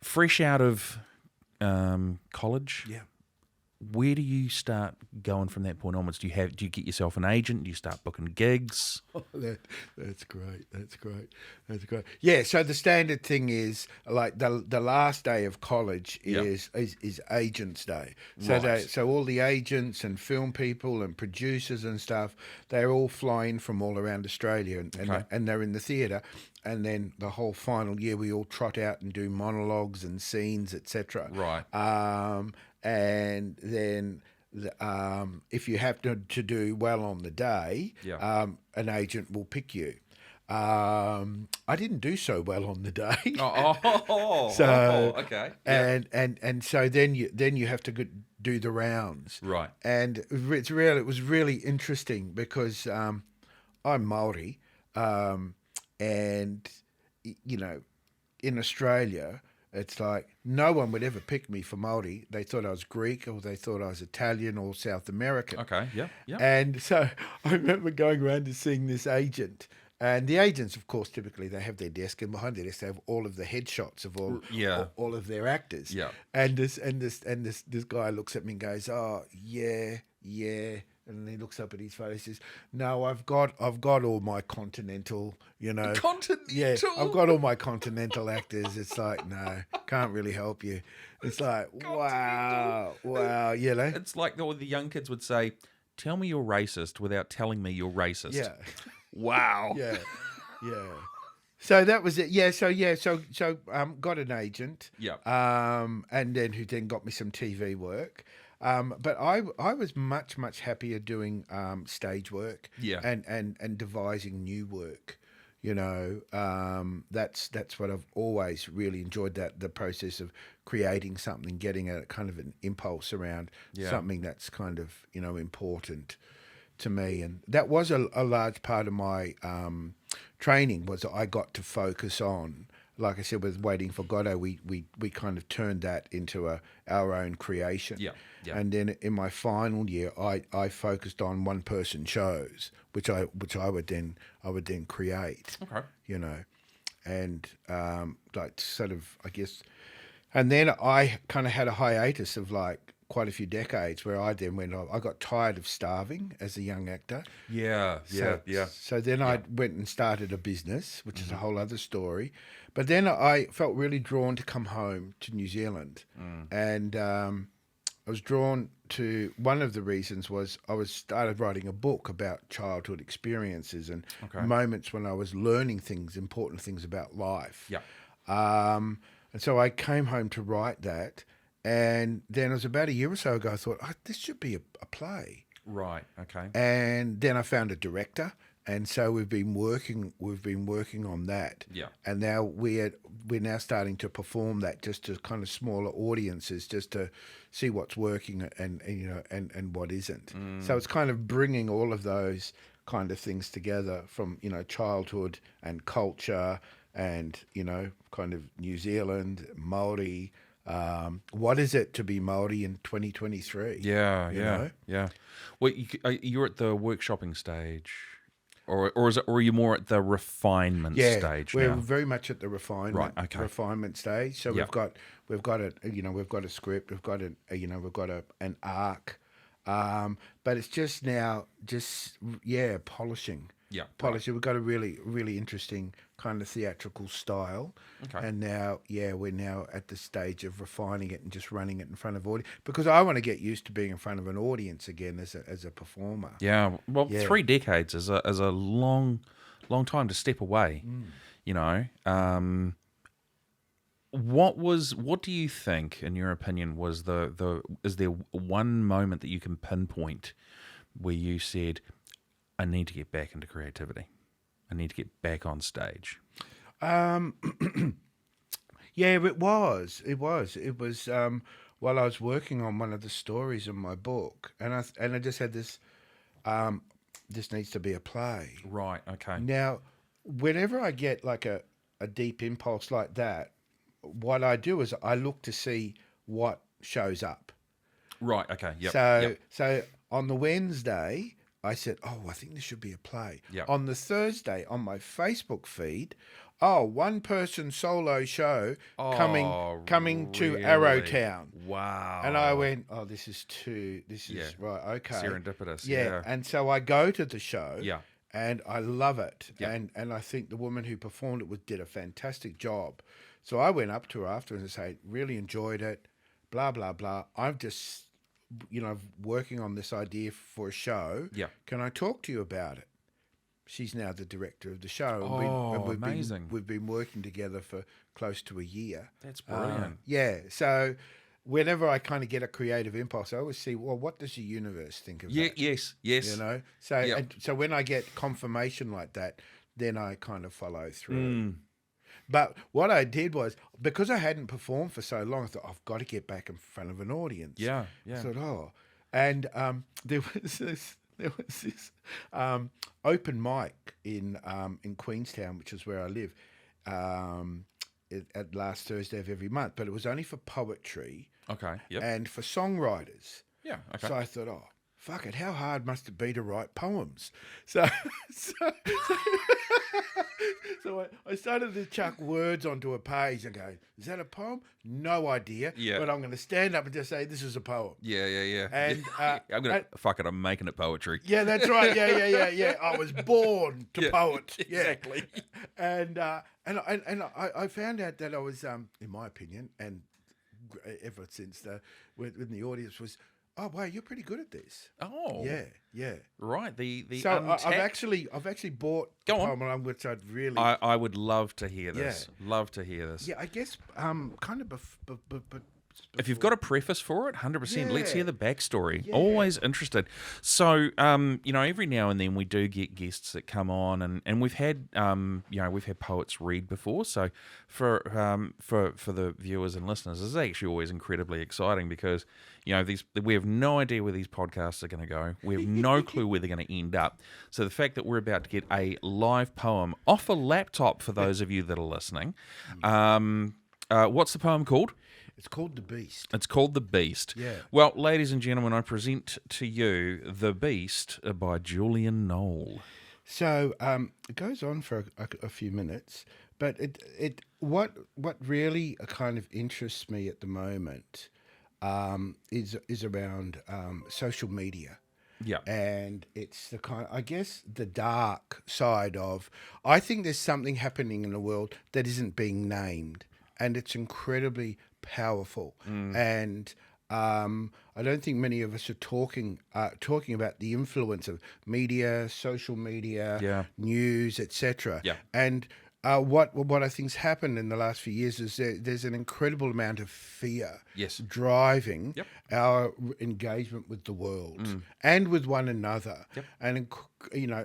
Fresh out of college, where do you start going from that point onwards? Do you get yourself an agent? Do you start booking gigs? Oh, that's great. That's great. Yeah. So the standard thing is like the last day of college is Agents Day. So so all the agents and film people and producers and stuff, they're all flying from all around Australia and they're in the theatre. And then the whole final year, we all trot out and do monologues and scenes, etc. Right. And then if you have to do well on the day, an agent will pick you. I didn't do so well on the day. Okay. And so then you have to do the rounds. Right. And it was really interesting because I'm Māori, and in Australia, it's like no one would ever pick me for Māori. They thought I was Greek or they thought I was Italian or South American. Okay, yeah. And so I remember going around and seeing this agent. And the agents, of course, typically they have their desk, and behind their desk they have all of the headshots of all of their actors. Yeah. And this guy looks at me and goes, "Oh, yeah." And he looks up at his photo and says, "No, I've got all my continental, Continental? Yeah, I've got all my continental actors." It's like, no, can't really help you. It's like, wow. It's like the young kids would say, "Tell me you're racist without telling me you're racist." Yeah. Wow. Yeah. So that was it. So got an agent. Yeah. And then who got me some TV work. But I was much happier doing stage work. Yeah. And devising new work. That's what I've always really enjoyed, the process of creating something, getting a kind of an impulse around something that's kind of important to me. And that was a large part of my training, was that I got to focus on, like I said, with Waiting for Godot, we kind of turned that into our own creation. Yeah. And then in my final year, I focused on one person shows, which I would then create. Okay. And like sort of, I guess, and then I kind of had a hiatus of like quite a few decades where I then I got tired of starving as a young actor. Yeah. So then I went and started a business, which is a whole other story. But then I felt really drawn to come home to New Zealand. And I was drawn to, one of the reasons was I started writing a book about childhood experiences and moments when I was learning things, important things about life. Yeah. And so I came home to write that. And then it was about a year or so ago, I thought, this should be a play. Right. Okay. And then I found a director, and so we've been working on that. Yeah. And now we're now starting to perform that just to kind of smaller audiences, just to see what's working and what isn't. So it's kind of bringing all of those kind of things together from childhood and culture and kind of New Zealand, Māori. What is it to be Māori in 2023? Yeah. Well, you're at the workshopping stage, or is it, or are you more at the refinement stage we're now? very much at the refinement stage. So Yep. we've got a script, we've got an arc, but it's just now polishing. Yeah, polishing. We've got a really really interesting kind of theatrical style, and now we're now at the stage of refining it and just running it in front of audience, because I want to get used to being in front of an audience again as a performer. Yeah, well, 3 decades is a long time to step away. You know, what do you think, in your opinion, was is there one moment that you can pinpoint where you said, I need to get back into creativity, I need to get back on stage? Yeah, it was while I was working on one of the stories in my book, and I just had this, this needs to be a play. Right. Okay. Now, whenever I get like a deep impulse like that, what I do is I look to see what shows up. Right. Okay. Yep. So on the Wednesday, I said, I think this should be a play. Yep. On the Thursday, on my Facebook feed, one person solo show coming to really? Arrowtown. Wow. And I went, this is right, okay. Serendipitous. Yeah. And so I go to the show. Yeah. And I love it. Yep. And I think the woman who performed it did a fantastic job. So I went up to her afterwards and said, really enjoyed it, blah, blah, blah. I'm just, working on this idea for a show. Yeah. Can I talk to you about it? She's now the director of the show. Amazing. We've been working together for close to a year. That's brilliant. So whenever I kind of get a creative impulse, I always see, what does the universe think of that? Yes. So when I get confirmation like that, then I kind of follow through. But what I did was, because I hadn't performed for so long, I thought, I've got to get back in front of an audience. Yeah. I thought, and there was this open mic in Queenstown, which is where I live, at last Thursday of every month. But it was only for poetry. Okay. Yep. And for songwriters. Yeah. Okay. So I thought, fuck it, how hard must it be to write poems? So I started to chuck words onto a page and go, is that a poem? No idea. Yeah. But I'm going to stand up and just say, this is a poem. Yeah. And I'm making it poetry. Yeah, that's right. Yeah. I was born to poet. Yeah. Exactly. And I found out that I was, in my opinion, and ever since when the audience was, oh wow, you're pretty good at this. Oh yeah. Right. I've actually bought Go a on. poem which I'd really. I would love to hear this. Yeah. Love to hear this. Yeah, I guess kind of. If you've got a preface for it, 100%. Let's Yeah. hear the backstory. Yeah. Always interested. So, every now and then we do get guests that come on, and we've had, we've had poets read before. So, for the viewers and listeners, this is actually always incredibly exciting because, we have no idea where these podcasts are going to go. We have no clue where they're going to end up. So, the fact that we're about to get a live poem off a laptop for those of you that are listening, what's the poem called? It's called The Beast. It's called The Beast. Yeah. Well, ladies and gentlemen, I present to you The Beast by Julian Noel. So it goes on for a few minutes, but what really kind of interests me at the moment is around social media. Yeah. And it's the dark side of, I think there's something happening in the world that isn't being named, and it's incredibly powerful. And I don't think many of us are talking about the influence of media, social media, news, etc. Yeah. And what I think's happened in the last few years is there's an incredible amount of fear driving our engagement with the world and with one another. Yep. And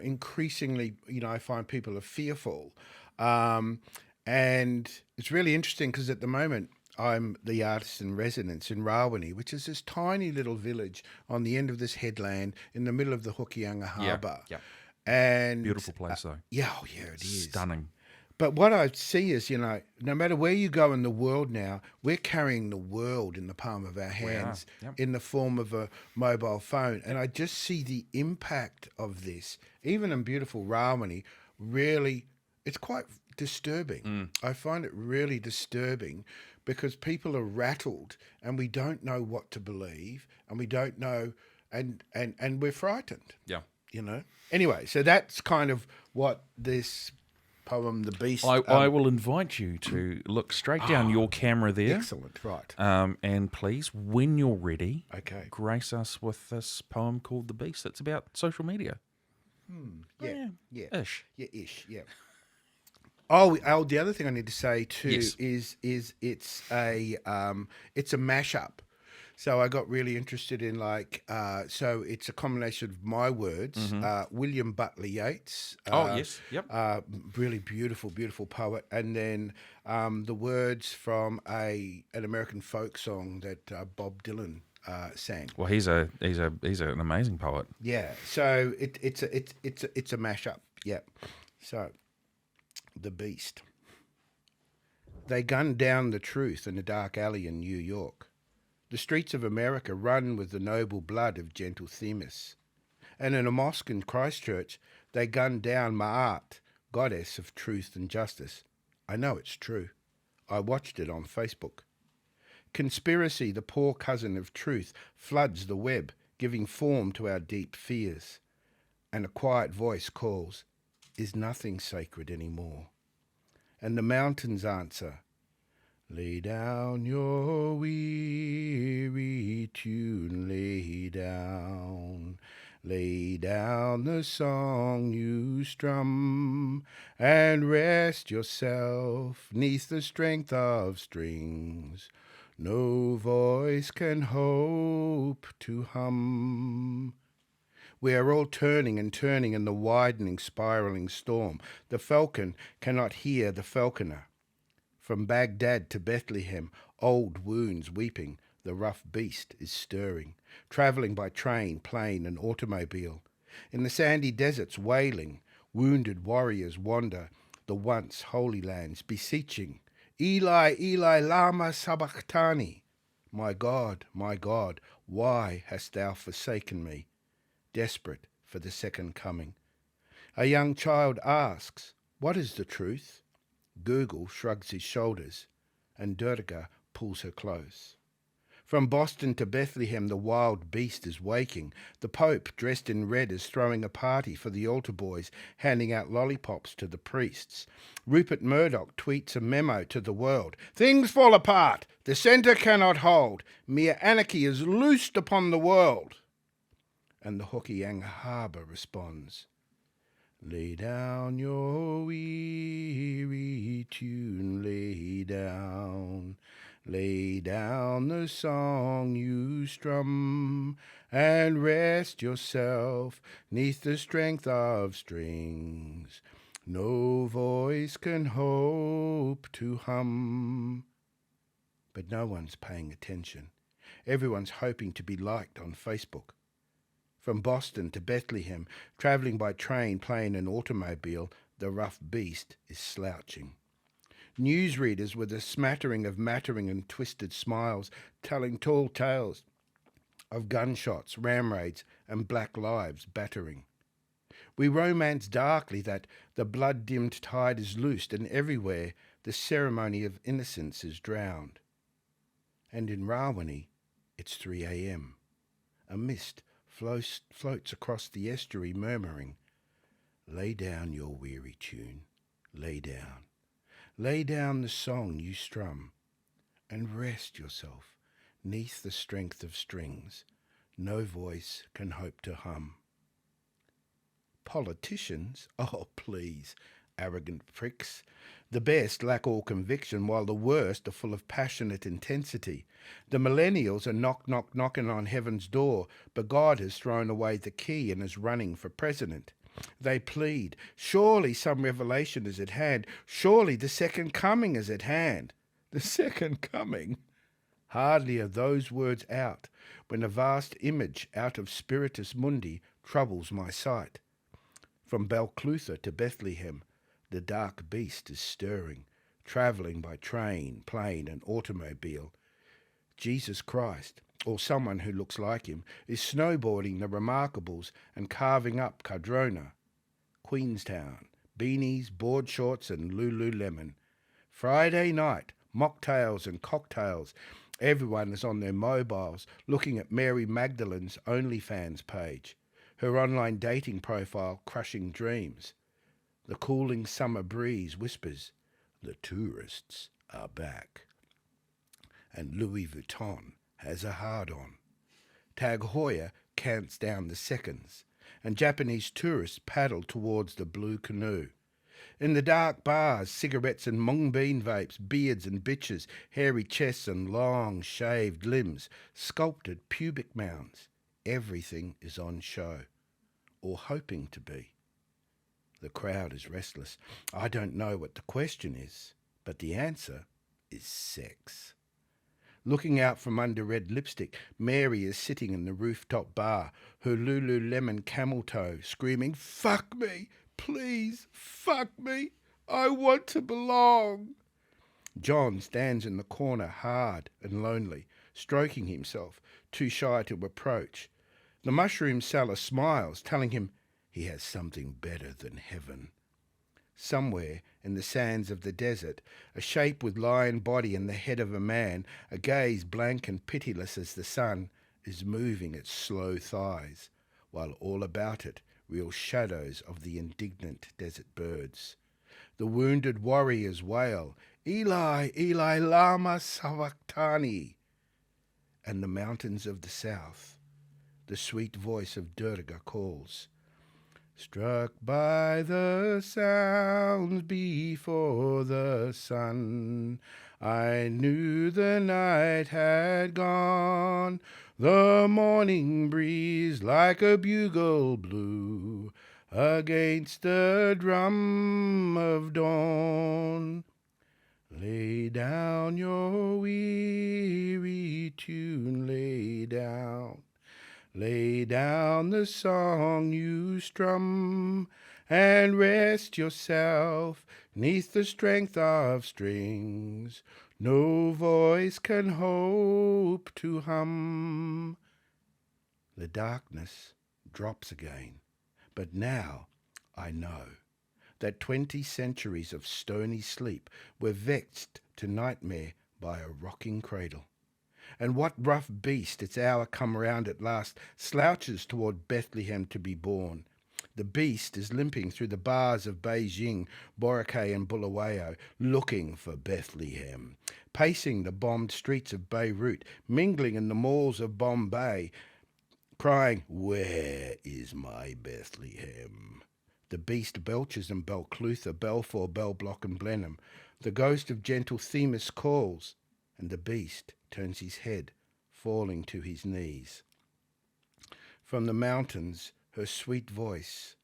increasingly, I find people are fearful. And it's really interesting because at the moment I'm the artist in residence in Rawene, which is this tiny little village on the end of this headland in the middle of the Hokianga Harbour. Yeah. And Beautiful place, though. it is. Stunning. But what I see is, no matter where you go in the world now, we're carrying the world in the palm of our hands in the form of a mobile phone. And I just see the impact of this, even in beautiful Rawani, really, it's quite disturbing. I find it really disturbing because people are rattled and we don't know what to believe and we don't know, and we're frightened. Yeah. Anyway, so that's kind of what this poem, The Beast. I will invite you to look straight down your camera there. Excellent, right. And please, when you're ready, grace us with this poem called The Beast. It's about social media. Yeah. Ish. Yeah, ish, yeah. Oh, the other thing I need to say too is it's a mashup. So I got really interested in so it's a combination of my words, William Butler Yeats. Yes, yep. Really beautiful, beautiful poet, and then the words from an American folk song that Bob Dylan sang. Well, he's an amazing poet. Yeah. So it's a mashup. Yeah. So, The Beast. They gunned down the truth in a dark alley in New York. The streets of America run with the noble blood of gentle Themis. And in a mosque in Christchurch, they gunned down Ma'at, goddess of truth and justice. I know it's true. I watched it on Facebook. Conspiracy, the poor cousin of truth, floods the web, giving form to our deep fears. And a quiet voice calls, is nothing sacred anymore? And the mountains answer, lay down your weary tune, lay down the song you strum, and rest yourself 'neath the strength of strings no voice can hope to hum. We are all turning and turning in the widening, spiraling storm. The falcon cannot hear the falconer. From Baghdad to Bethlehem, old wounds weeping, the rough beast is stirring, travelling by train, plane and automobile. In the sandy deserts wailing, wounded warriors wander the once holy lands, beseeching, Eli, Eli, lama sabachthani. My God, why hast thou forsaken me? Desperate for the second coming. A young child asks, what is the truth? Google shrugs his shoulders, and Durga pulls her close. From Boston to Bethlehem, the wild beast is waking. The Pope, dressed in red, is throwing a party for the altar boys, handing out lollipops to the priests. Rupert Murdoch tweets a memo to the world. Things fall apart. The centre cannot hold. Mere anarchy is loosed upon the world. And the Hokkien harbour responds, lay down your weary tune, lay down the song you strum, and rest yourself 'neath the strength of strings no voice can hope to hum. But no one's paying attention. Everyone's hoping to be liked on Facebook. From Boston to Bethlehem, travelling by train, plane and automobile, the rough beast is slouching. Newsreaders with a smattering of mattering and twisted smiles, telling tall tales of gunshots, ram raids and black lives battering. We romance darkly that the blood-dimmed tide is loosed, and everywhere the ceremony of innocence is drowned. And in Rawani, it's 3 a.m. A mist floats across the estuary, murmuring, lay down your weary tune, lay down the song you strum, and rest yourself 'neath the strength of strings no voice can hope to hum. Politicians? Oh, please, arrogant pricks. The best lack all conviction, while the worst are full of passionate intensity. The millennials are knocking on heaven's door, but God has thrown away the key and is running for president. They plead, surely some revelation is at hand. Surely the second coming is at hand. The second coming? Hardly are those words out, when a vast image out of Spiritus Mundi troubles my sight. From Balclutha to Bethlehem, The dark beast is stirring, travelling by train, plane and automobile. Jesus Christ, or someone who looks like him, is snowboarding the Remarkables and carving up Cardrona. Queenstown, beanies, board shorts and Lululemon. Friday night, mocktails and cocktails. Everyone is on their mobiles looking at Mary Magdalene's OnlyFans page, her online dating profile crushing dreams. The cooling summer breeze whispers, the tourists are back. And Louis Vuitton has a hard-on. Tag Heuer counts down the seconds, and Japanese tourists paddle towards the blue canoe. In the dark bars, cigarettes and mung bean vapes, beards and bitches, hairy chests and long shaved limbs, sculpted pubic mounds. Everything is on show, or hoping to be. The crowd is restless. I don't know what the question is, but the answer is sex. Looking out from under red lipstick, Mary is sitting in the rooftop bar, her Lululemon camel toe, screaming, "Fuck me! Please, fuck me! I want to belong!" John stands in the corner, hard and lonely, stroking himself, too shy to approach. The mushroom seller smiles, telling him he has something better than heaven. Somewhere in the sands of the desert, a shape with lion body and the head of a man, a gaze blank and pitiless as the sun, is moving its slow thighs, while all about it reel shadows of the indignant desert birds. The wounded warriors wail, "Eli, Eli, lama sabachthani." And the mountains of the south, the sweet voice of Durga calls, "Struck by the sounds before the sun, I knew the night had gone. The morning breeze like a bugle blew against the drum of dawn. Lay down your weary tune, lay down. Lay down the song you strum, and rest yourself 'neath the strength of strings no voice can hope to hum." The darkness drops again, but now I know that 20 centuries of stony sleep were vexed to nightmare by a rocking cradle. And what rough beast, its hour come round at last, slouches toward Bethlehem to be born? The beast is limping through the bars of Beijing, Boracay and Bulawayo, looking for Bethlehem, pacing the bombed streets of Beirut, mingling in the malls of Bombay, crying, "Where is my Bethlehem?" The beast belches in Belclutha, Balfour, Bell Block and Blenheim. The ghost of gentle Themis calls, and the beast turns his head, falling to his knees. From the mountains, her sweet voice,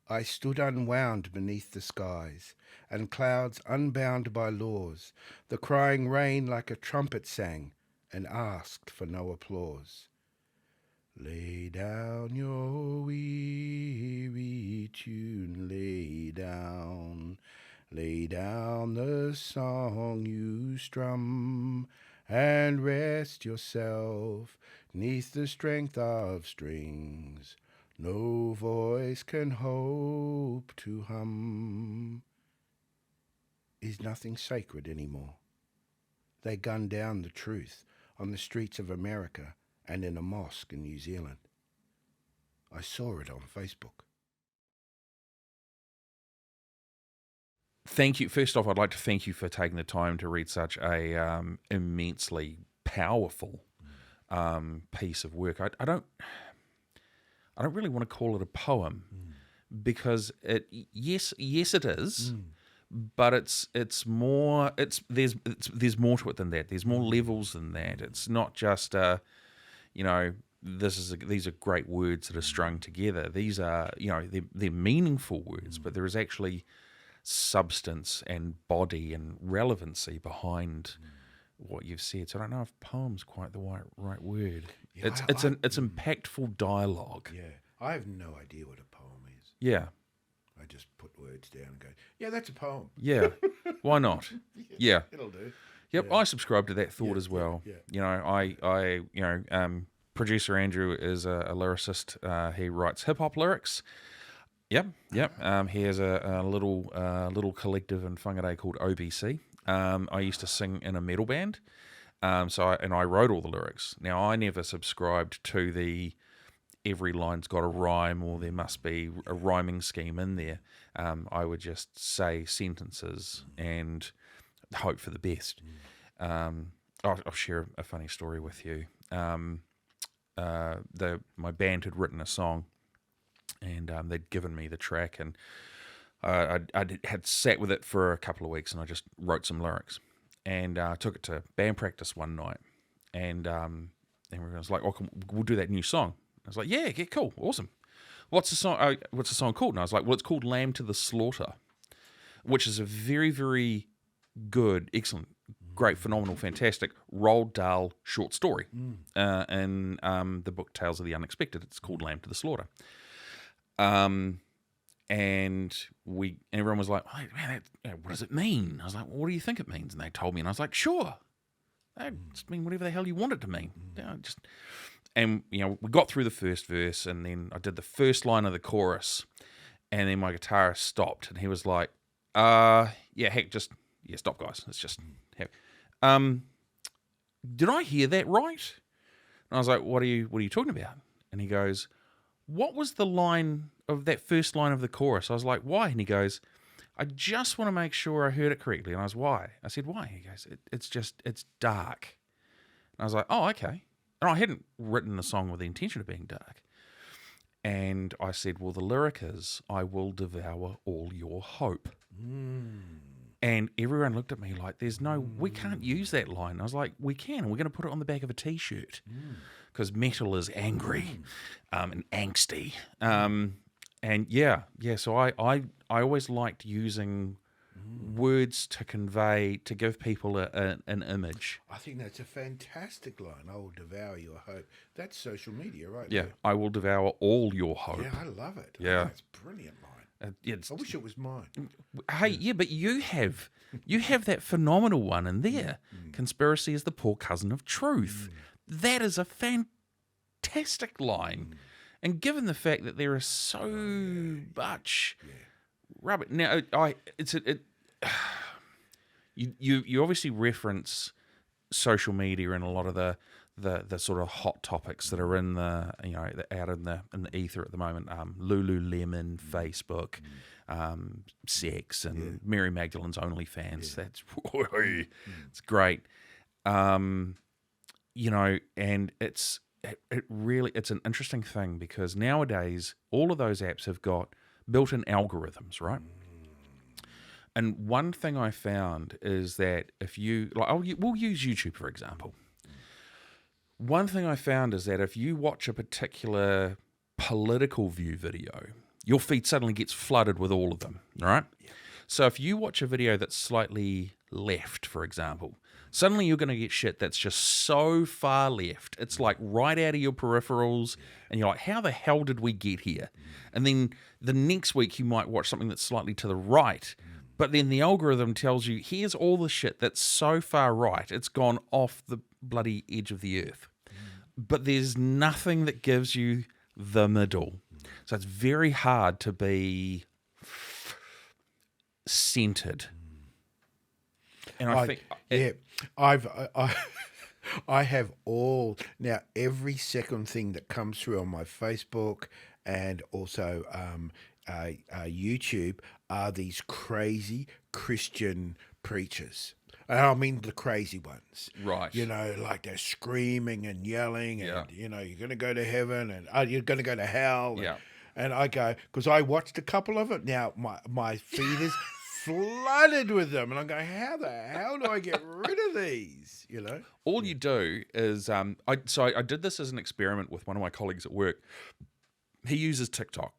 I stood unwound beneath the skies, and clouds unbound by laws. The crying rain like a trumpet sang, and asked for no applause. Lay down your weary tune, lay down. Lay down the song you strum, and rest yourself 'neath the strength of strings no voice can hope to hum. Is nothing sacred anymore? They gunned down the truth on the streets of America and in a mosque in New Zealand. I saw it on Facebook. Thank you. First off, I'd like to thank you for taking the time to read such a immensely powerful piece of work. I don't really want to call it a poem because yes it is, but there's more to it than that. There's more levels than that. It's not just these are great words that are strung together. These are they're meaningful words, but there is actually substance and body and relevancy behind what you've said. So I don't know if poem's quite the right word. Yeah, it's impactful dialogue. Yeah, I have no idea what a poem is. Yeah, I just put words down and go, yeah, that's a poem. Yeah, why not? Yeah. It'll do. Yep, Yeah. I subscribe to that thought as well. Yeah. You know, producer Andrew is a lyricist. He writes hip hop lyrics. Yep. He has a little collective in Whangarei called OBC. I used to sing in a metal band, so I wrote all the lyrics. Now I never subscribed to the every line's got a rhyme or there must be a rhyming scheme in there. I would just say sentences and hope for the best. I'll share a funny story with you. My band had written a song, and they'd given me the track, and I had sat with it for a couple of weeks, and I just wrote some lyrics, and took it to band practice one night, and everyone was like, "Oh, we'll do that new song." I was like, "Yeah, cool, awesome. What's the song? What's the song called?" And I was like, "Well, it's called Lamb to the Slaughter," which is a very, very good, excellent, great, phenomenal, fantastic Roald Dahl short story in the book Tales of the Unexpected. It's called Lamb to the Slaughter. And everyone was like, "Oh, man, what does it mean?" I was like, "Well, what do you think it means?" And they told me, and I was like, "Sure, that just mean whatever the hell you want it to mean." And we got through the first verse, and then I did the first line of the chorus, and then my guitarist stopped, and he was like, stop, guys. It's just, did I hear that right?" And I was like, what are you talking about?" And he goes, "What was the line of that first line of the chorus?" I was like, "Why?" And he goes, "I just want to make sure I heard it correctly." And I was, "Why?" I said, "Why?" He goes, it's dark." And I was like, "Oh, okay." And I hadn't written the song with the intention of being dark. And I said, "Well, the lyric is, I will devour all your hope." And everyone looked at me like, we can't use that line. I was like, "We can, and we're going to put it on the back of a T-shirt." Because metal is angry and angsty. So I always liked using words to convey, to give people an image. I think that's a fantastic line. "I will devour your hope." That's social media, right? Yeah, there. "I will devour all your hope." Yeah, I love it. Yeah. That's a brilliant line. I wish it was mine. Hey, yeah, but you have that phenomenal one in there. "Conspiracy is the poor cousin of truth." That is a fantastic line. And given the fact that there is so much rubbish. Now, you obviously reference social media and a lot of the sort of hot topics that are in out in the ether at the moment. Lululemon, Facebook, sex, and Mary Magdalene's OnlyFans. That's it's great. And it's an interesting thing because nowadays all of those apps have got built-in algorithms, right? And one thing I found is that if you we'll use YouTube for example. One thing I found is that if you watch a particular political view video, your feed suddenly gets flooded with all of them, right? Yeah. So if you watch a video that's slightly left, for example, suddenly you're going to get shit that's just so far left. It's like right out of your peripherals, and you're like, how the hell did we get here? And then the next week you might watch something that's slightly to the right, but then the algorithm tells you, here's all the shit that's so far right, it's gone off the bloody edge of the earth. But there's nothing that gives you the middle. So it's very hard to be centered. And I think... I have all... Now, every second thing that comes through on my Facebook and also YouTube are these crazy Christian preachers. And I mean the crazy ones. Right. Like they're screaming and yelling and, you're going to go to heaven and you're going to go to hell. Yeah. And I go, because I watched a couple of it. Now, my feed is flooded with them. And I'm going, how the hell do I get rid of these? All you do is, I did this as an experiment with one of my colleagues at work. He uses TikTok.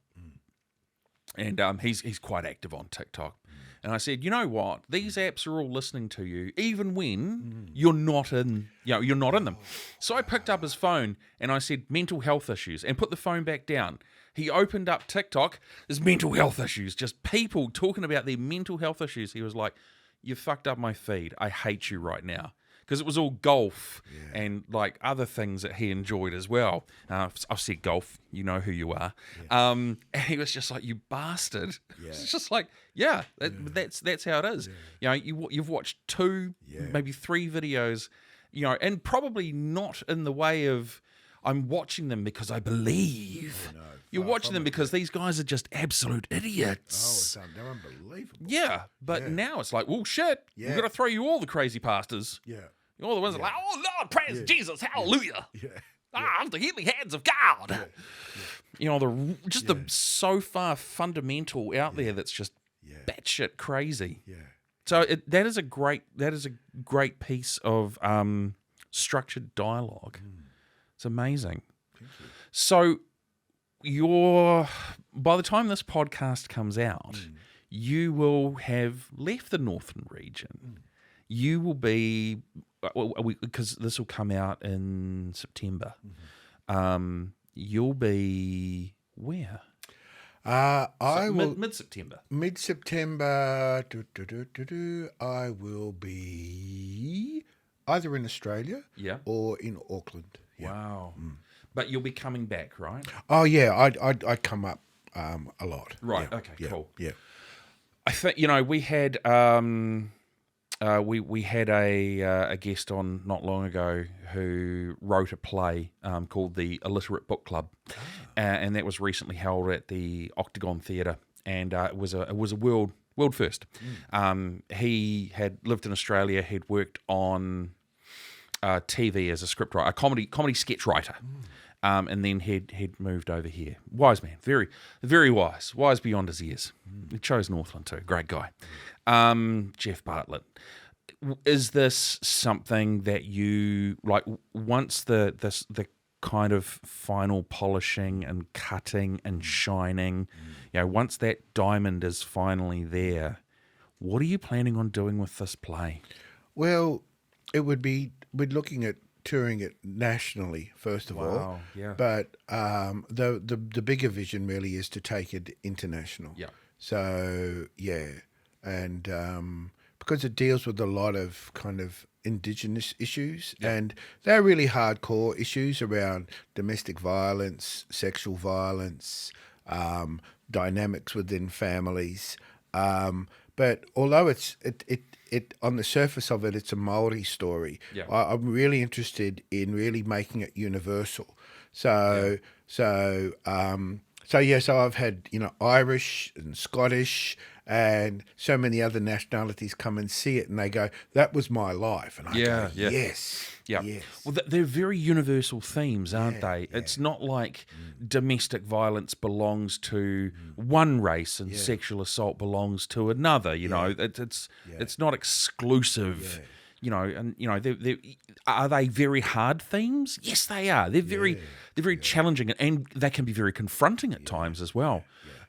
And he's quite active on TikTok. And I said, you know what? These apps are all listening to you, even when you're not in them. So I picked up his phone and I said, mental health issues, and put the phone back down. He opened up TikTok. There's mental health issues, just people talking about their mental health issues. He was like, "You fucked up my feed. I hate you right now." Because it was all golf and like other things that he enjoyed as well. I've said golf, you know who you are. And he was just like, "You bastard." It's just like, that's how it is. You know, you've watched 2, maybe 3 videos, you know, and probably not in the way of, I'm watching them because I believe. No, you're watching them because these guys are just absolute idiots. Oh, they're unbelievable. Yeah, but now it's like, well, shit, we've got to throw you all the crazy pastors. Yeah. All the ones that are like, "Oh, Lord, praise Jesus, hallelujah. I'm the healing hands of God." You know, the so far fundamental out there that's just batshit crazy. Yeah. So that is a great piece of structured dialogue. It's amazing. Thank you. So by the time this podcast comes out, you will have left the Northland region. You will be, because this will come out in September. You'll be where? I will mid-September. Mid-September. I will be either in Australia, or in Auckland. Yeah. Wow. But you'll be coming back, right? Oh yeah, I come up a lot. Right. Okay. Cool. Yeah. I think we had we had a guest on not long ago who wrote a play called The Illiterate Book Club, and that was recently held at the Octagon Theatre, and it was a world first. He had lived in Australia. He'd worked on TV as a scriptwriter, a comedy sketch writer. And then he'd moved over here. Wise man, very, very wise beyond his years. He chose Northland too. Great guy. Jeff Bartlett. Is this something that you like? Once the kind of final polishing and cutting and shining, once that diamond is finally there, what are you planning on doing with this play? Well, we're looking at touring it nationally first of all. Yeah. But the bigger vision really is to take it international. Yeah. So and because it deals with a lot of kind of Indigenous issues, and they're really hardcore issues around domestic violence, sexual violence, dynamics within families. But although it on the surface of it, it's a Maori story. Yeah. I'm really interested in really making it universal. So I've had Irish and Scottish and so many other nationalities come and see it, and they go, "That was my life," and I go, "Yes." Yeah. Yes. Well, they're very universal themes, aren't they? Yeah. It's not like domestic violence belongs to one race and sexual assault belongs to another. It's not exclusive. Are they very hard themes? Yes, they are. They're very challenging, and they can be very confronting at times as well.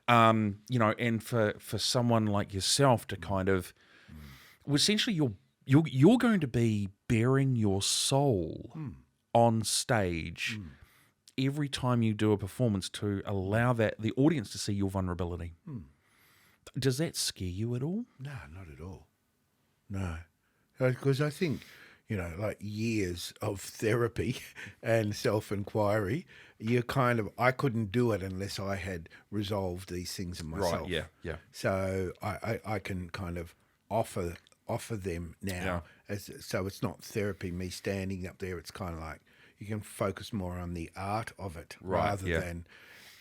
And for someone like yourself to kind of, essentially, you're going to be bearing your soul on stage every time you do a performance to allow the audience to see your vulnerability. Does that scare you at all? No, not at all. No, because I think like years of therapy and self-inquiry, I couldn't do it unless I had resolved these things in myself. Right, yeah. So I can kind of offer them now. So it's not therapy, me standing up there. It's kind of like you can focus more on the art of it rather than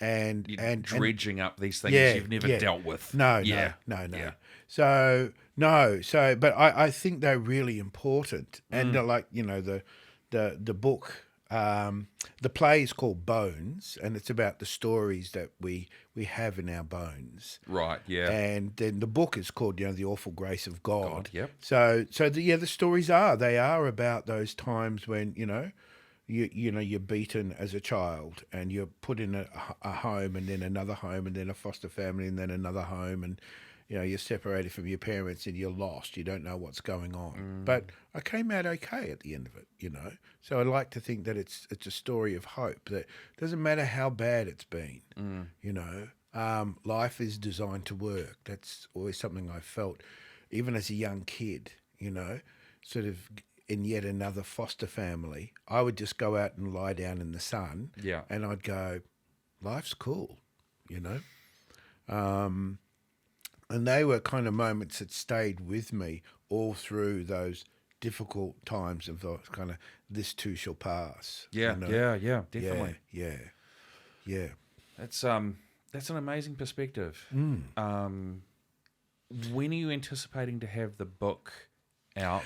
and dredging up these things you've never dealt with. No. So but I think they're really important. And the book, the play is called Bones, and it's about the stories that we have in our bones. Right, yeah. And then the book is called, The Awful Grace of God. Yep. So the stories are about those times when, you're beaten as a child and you're put in a home, and then another home, and then a foster family, and then another home, and you're separated from your parents and you're lost. You don't know what's going on. But I came out okay at the end of it, So I like to think that it's a story of hope, that it doesn't matter how bad it's been, life is designed to work. That's always something I felt, even as a young kid, sort of in yet another foster family. I would just go out and lie down in the sun, and I'd go, life's cool, and they were kind of moments that stayed with me all through those difficult times of the kind of this too shall pass. Yeah, definitely. Yeah. That's an amazing perspective. When are you anticipating to have the book out?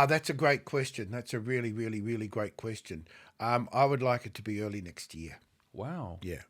That's a great question. That's a really, really, really great question. I would like it to be early next year. Wow. Yeah.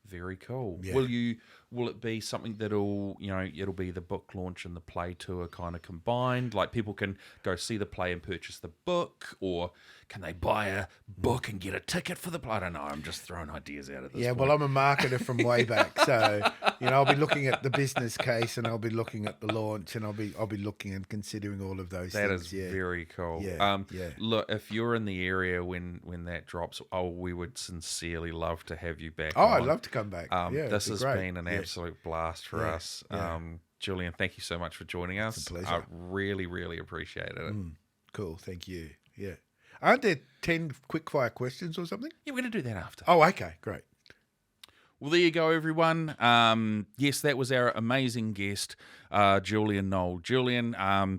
Very cool. Yeah. Will it be something that'll, it'll be the book launch and the play tour kind of combined? Like people can go see the play and purchase the book, or can they buy a book and get a ticket for the play? I don't know. I'm just throwing ideas out of this. Yeah, well, I'm a marketer from way back, so I'll be looking at the business case and I'll be looking at the launch and I'll be looking and considering all of those things. That is very cool. Yeah. Look, if you're in the area when that drops, we would sincerely love to have you back. I'd love to come back. This has been an absolute blast for us. Yeah. Julian, thank you so much for joining us. It's a pleasure. I really, really appreciate it. Cool, thank you. Yeah. Aren't there 10 quick-fire questions or something? Yeah, we're going to do that after. Oh, okay, great. Well, there you go, everyone. Yes, that was our amazing guest, Julian Noel. Julian,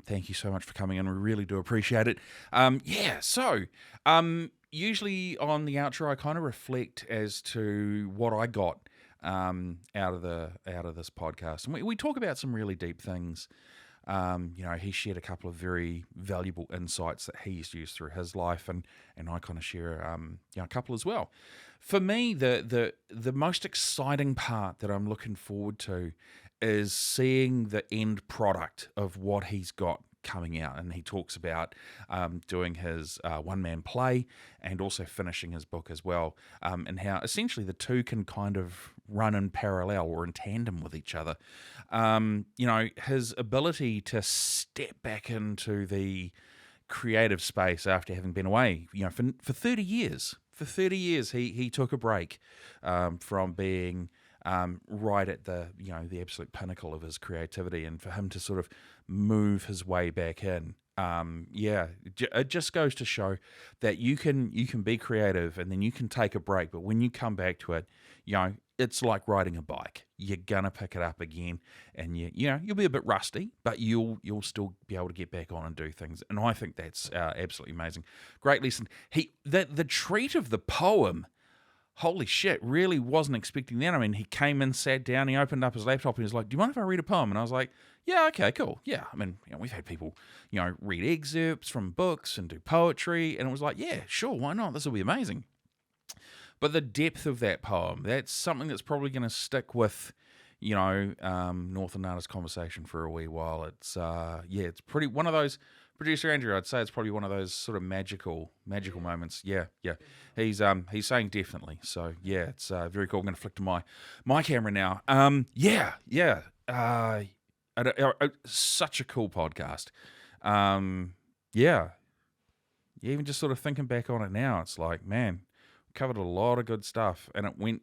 thank you so much for coming in. We really do appreciate it. Usually on the outro, I kind of reflect as to what I got out of this podcast, and we talk about some really deep things. He shared a couple of very valuable insights that he's used through his life, and I kind of share a couple as well. For me, the most exciting part that I'm looking forward to is seeing the end product of what he's got coming out. And he talks about doing his one-man play and also finishing his book as well, and how essentially the two can kind of run in parallel or in tandem with each other. His ability to step back into the creative space after having been away, for 30 years. For 30 years, he took a break from being right at the absolute pinnacle of his creativity, and for him to sort of move his way back in, it just goes to show that you can be creative and then you can take a break, but when you come back to it, it's like riding a bike. You're gonna pick it up again, and you'll be a bit rusty, but you'll still be able to get back on and do things. And I think that's absolutely amazing. Great lesson. The treat of the poem. Holy shit, really wasn't expecting that. I mean, he came in, sat down, he opened up his laptop, and he was like, do you mind if I read a poem? And I was like, yeah, okay, cool. Yeah, I mean, we've had people, read excerpts from books and do poetry, and it was like, yeah, sure, why not? This will be amazing. But the depth of that poem, that's something that's probably going to stick with, Northland Artists Conversation for a wee while. It's, it's pretty, one of those, Producer Andrew, I'd say it's probably one of those sort of magical moments. Yeah. He's saying definitely. So yeah, it's very cool. I'm going to flick to my camera now. Such a cool podcast. Even just sort of thinking back on it now, it's like, man, we covered a lot of good stuff, and it went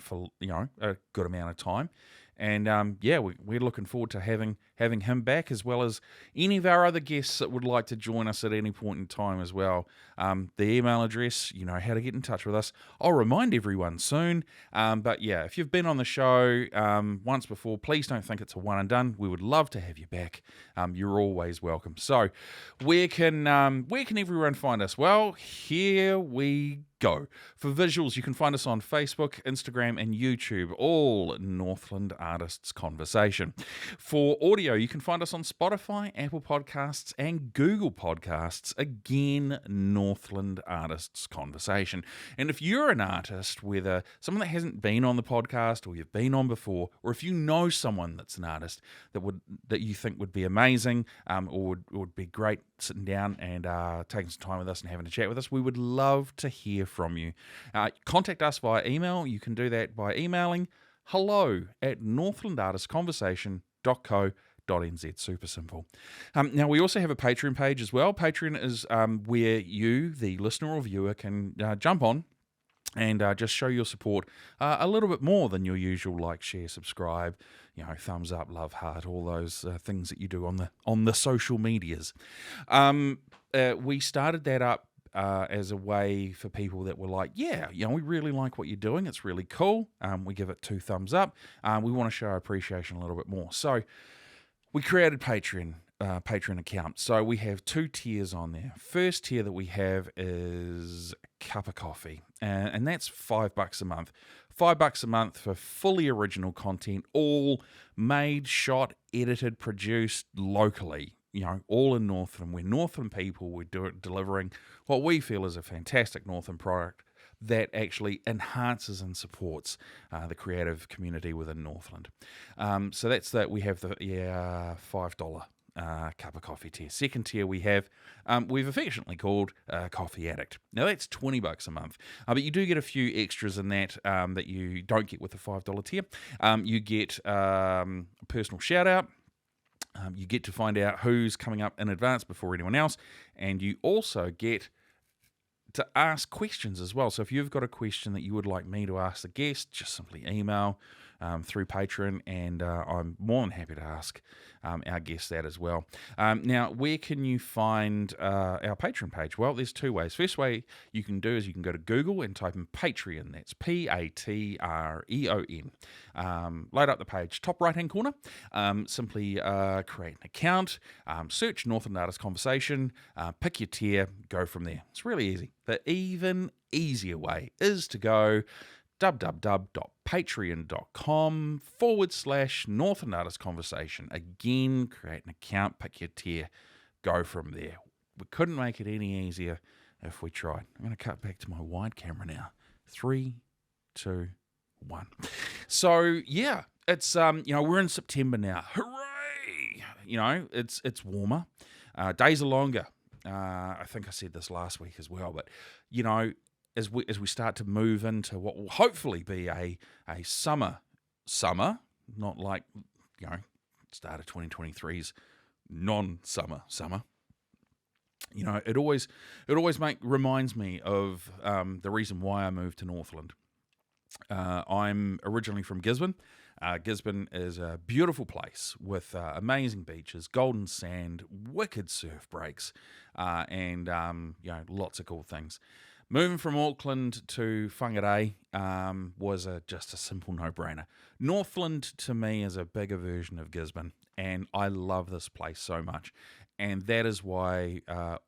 for a good amount of time. And we're looking forward to having him back, as well as any of our other guests that would like to join us at any point in time as well. The email address, how to get in touch with us. I'll remind everyone soon. But yeah, if you've been on the show once before, please don't think it's a one and done. We would love to have you back. You're always welcome. So where can everyone find us? Well, here we go. For visuals, you can find us on Facebook, Instagram, and YouTube, all Northland Artists Conversation. For audio, you can find us on Spotify, Apple Podcasts, and Google Podcasts, again, Northland Artists Conversation. And if you're an artist, whether someone that hasn't been on the podcast or you've been on before, or if you know someone that's an artist that you think would be amazing, or would be great sitting down and taking some time with us and having a chat with us, we would love to hear from you. Contact us via email. You can do that by emailing hello@northlandartistsconversation.com. patreon.co.nz. Super simple. Now, we also have a Patreon page as well. Patreon is where you, the listener or viewer, can jump on and just show your support a little bit more than your usual like, share, subscribe, thumbs up, love, heart, all those things that you do on the social medias. We started that up as a way for people that were like, we really like what you're doing. It's really cool. We give it 2 thumbs up. We want to show our appreciation a little bit more. So we created Patreon account. So we have 2 tiers on there. First tier that we have is cup of coffee, and that's $5 a month. $5 a month for fully original content, all made, shot, edited, produced locally. All in Northland. We're Northland people. We're delivering what we feel is a fantastic Northland product that actually enhances and supports the creative community within Northland. So that's that. We have the $5 cup of coffee tier. Second tier we've affectionately called Coffee Addict. Now that's $20 a month, but you do get a few extras in that that you don't get with the $5 tier. You get a personal shout out. You get to find out who's coming up in advance before anyone else, and you also get to ask questions as well. So if you've got a question that you would like me to ask the guest, just simply email through Patreon, and I'm more than happy to ask our guests that as well. Now, where can you find our Patreon page? Well, there's 2 ways. First way you can do is you can go to Google and type in Patreon. That's Patreon. Load up the page, top right-hand corner. Simply create an account, search Northland Artists Conversation, pick your tier, go from there. It's really easy. The even easier way is to go www.patreon.com/Northland Artists Conversation. Again, create an account, pick your tier, go from there. We couldn't make it any easier if we tried. I'm going to cut back to my wide camera now. 3, 2, 1. So yeah, it's we're in September now. Hooray! It's warmer. Days are longer. I think I said this last week as well, but as we start to move into what will hopefully be a summer, not like start of 2023's non-summer summer. It always reminds me of the reason why I moved to Northland. I'm originally from Gisborne. Gisborne is a beautiful place with amazing beaches, golden sand, wicked surf breaks, and lots of cool things. Moving from Auckland to Whangarei was just a simple no-brainer. Northland, to me, is a bigger version of Gisborne, and I love this place so much. And that is why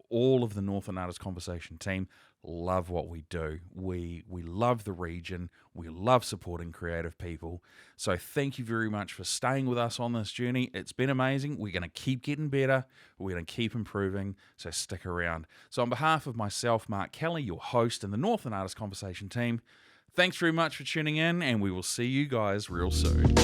all of the Northland Artists Conversation team love what we do. We love the region. We love supporting creative people. So thank you very much for staying with us on this journey. It's been amazing. We're going to keep getting better. We're going to keep improving. So stick around. So on behalf of myself, Mark Kelly, your host, and the Northland Artists Conversation team, thanks very much for tuning in, and we will see you guys real soon.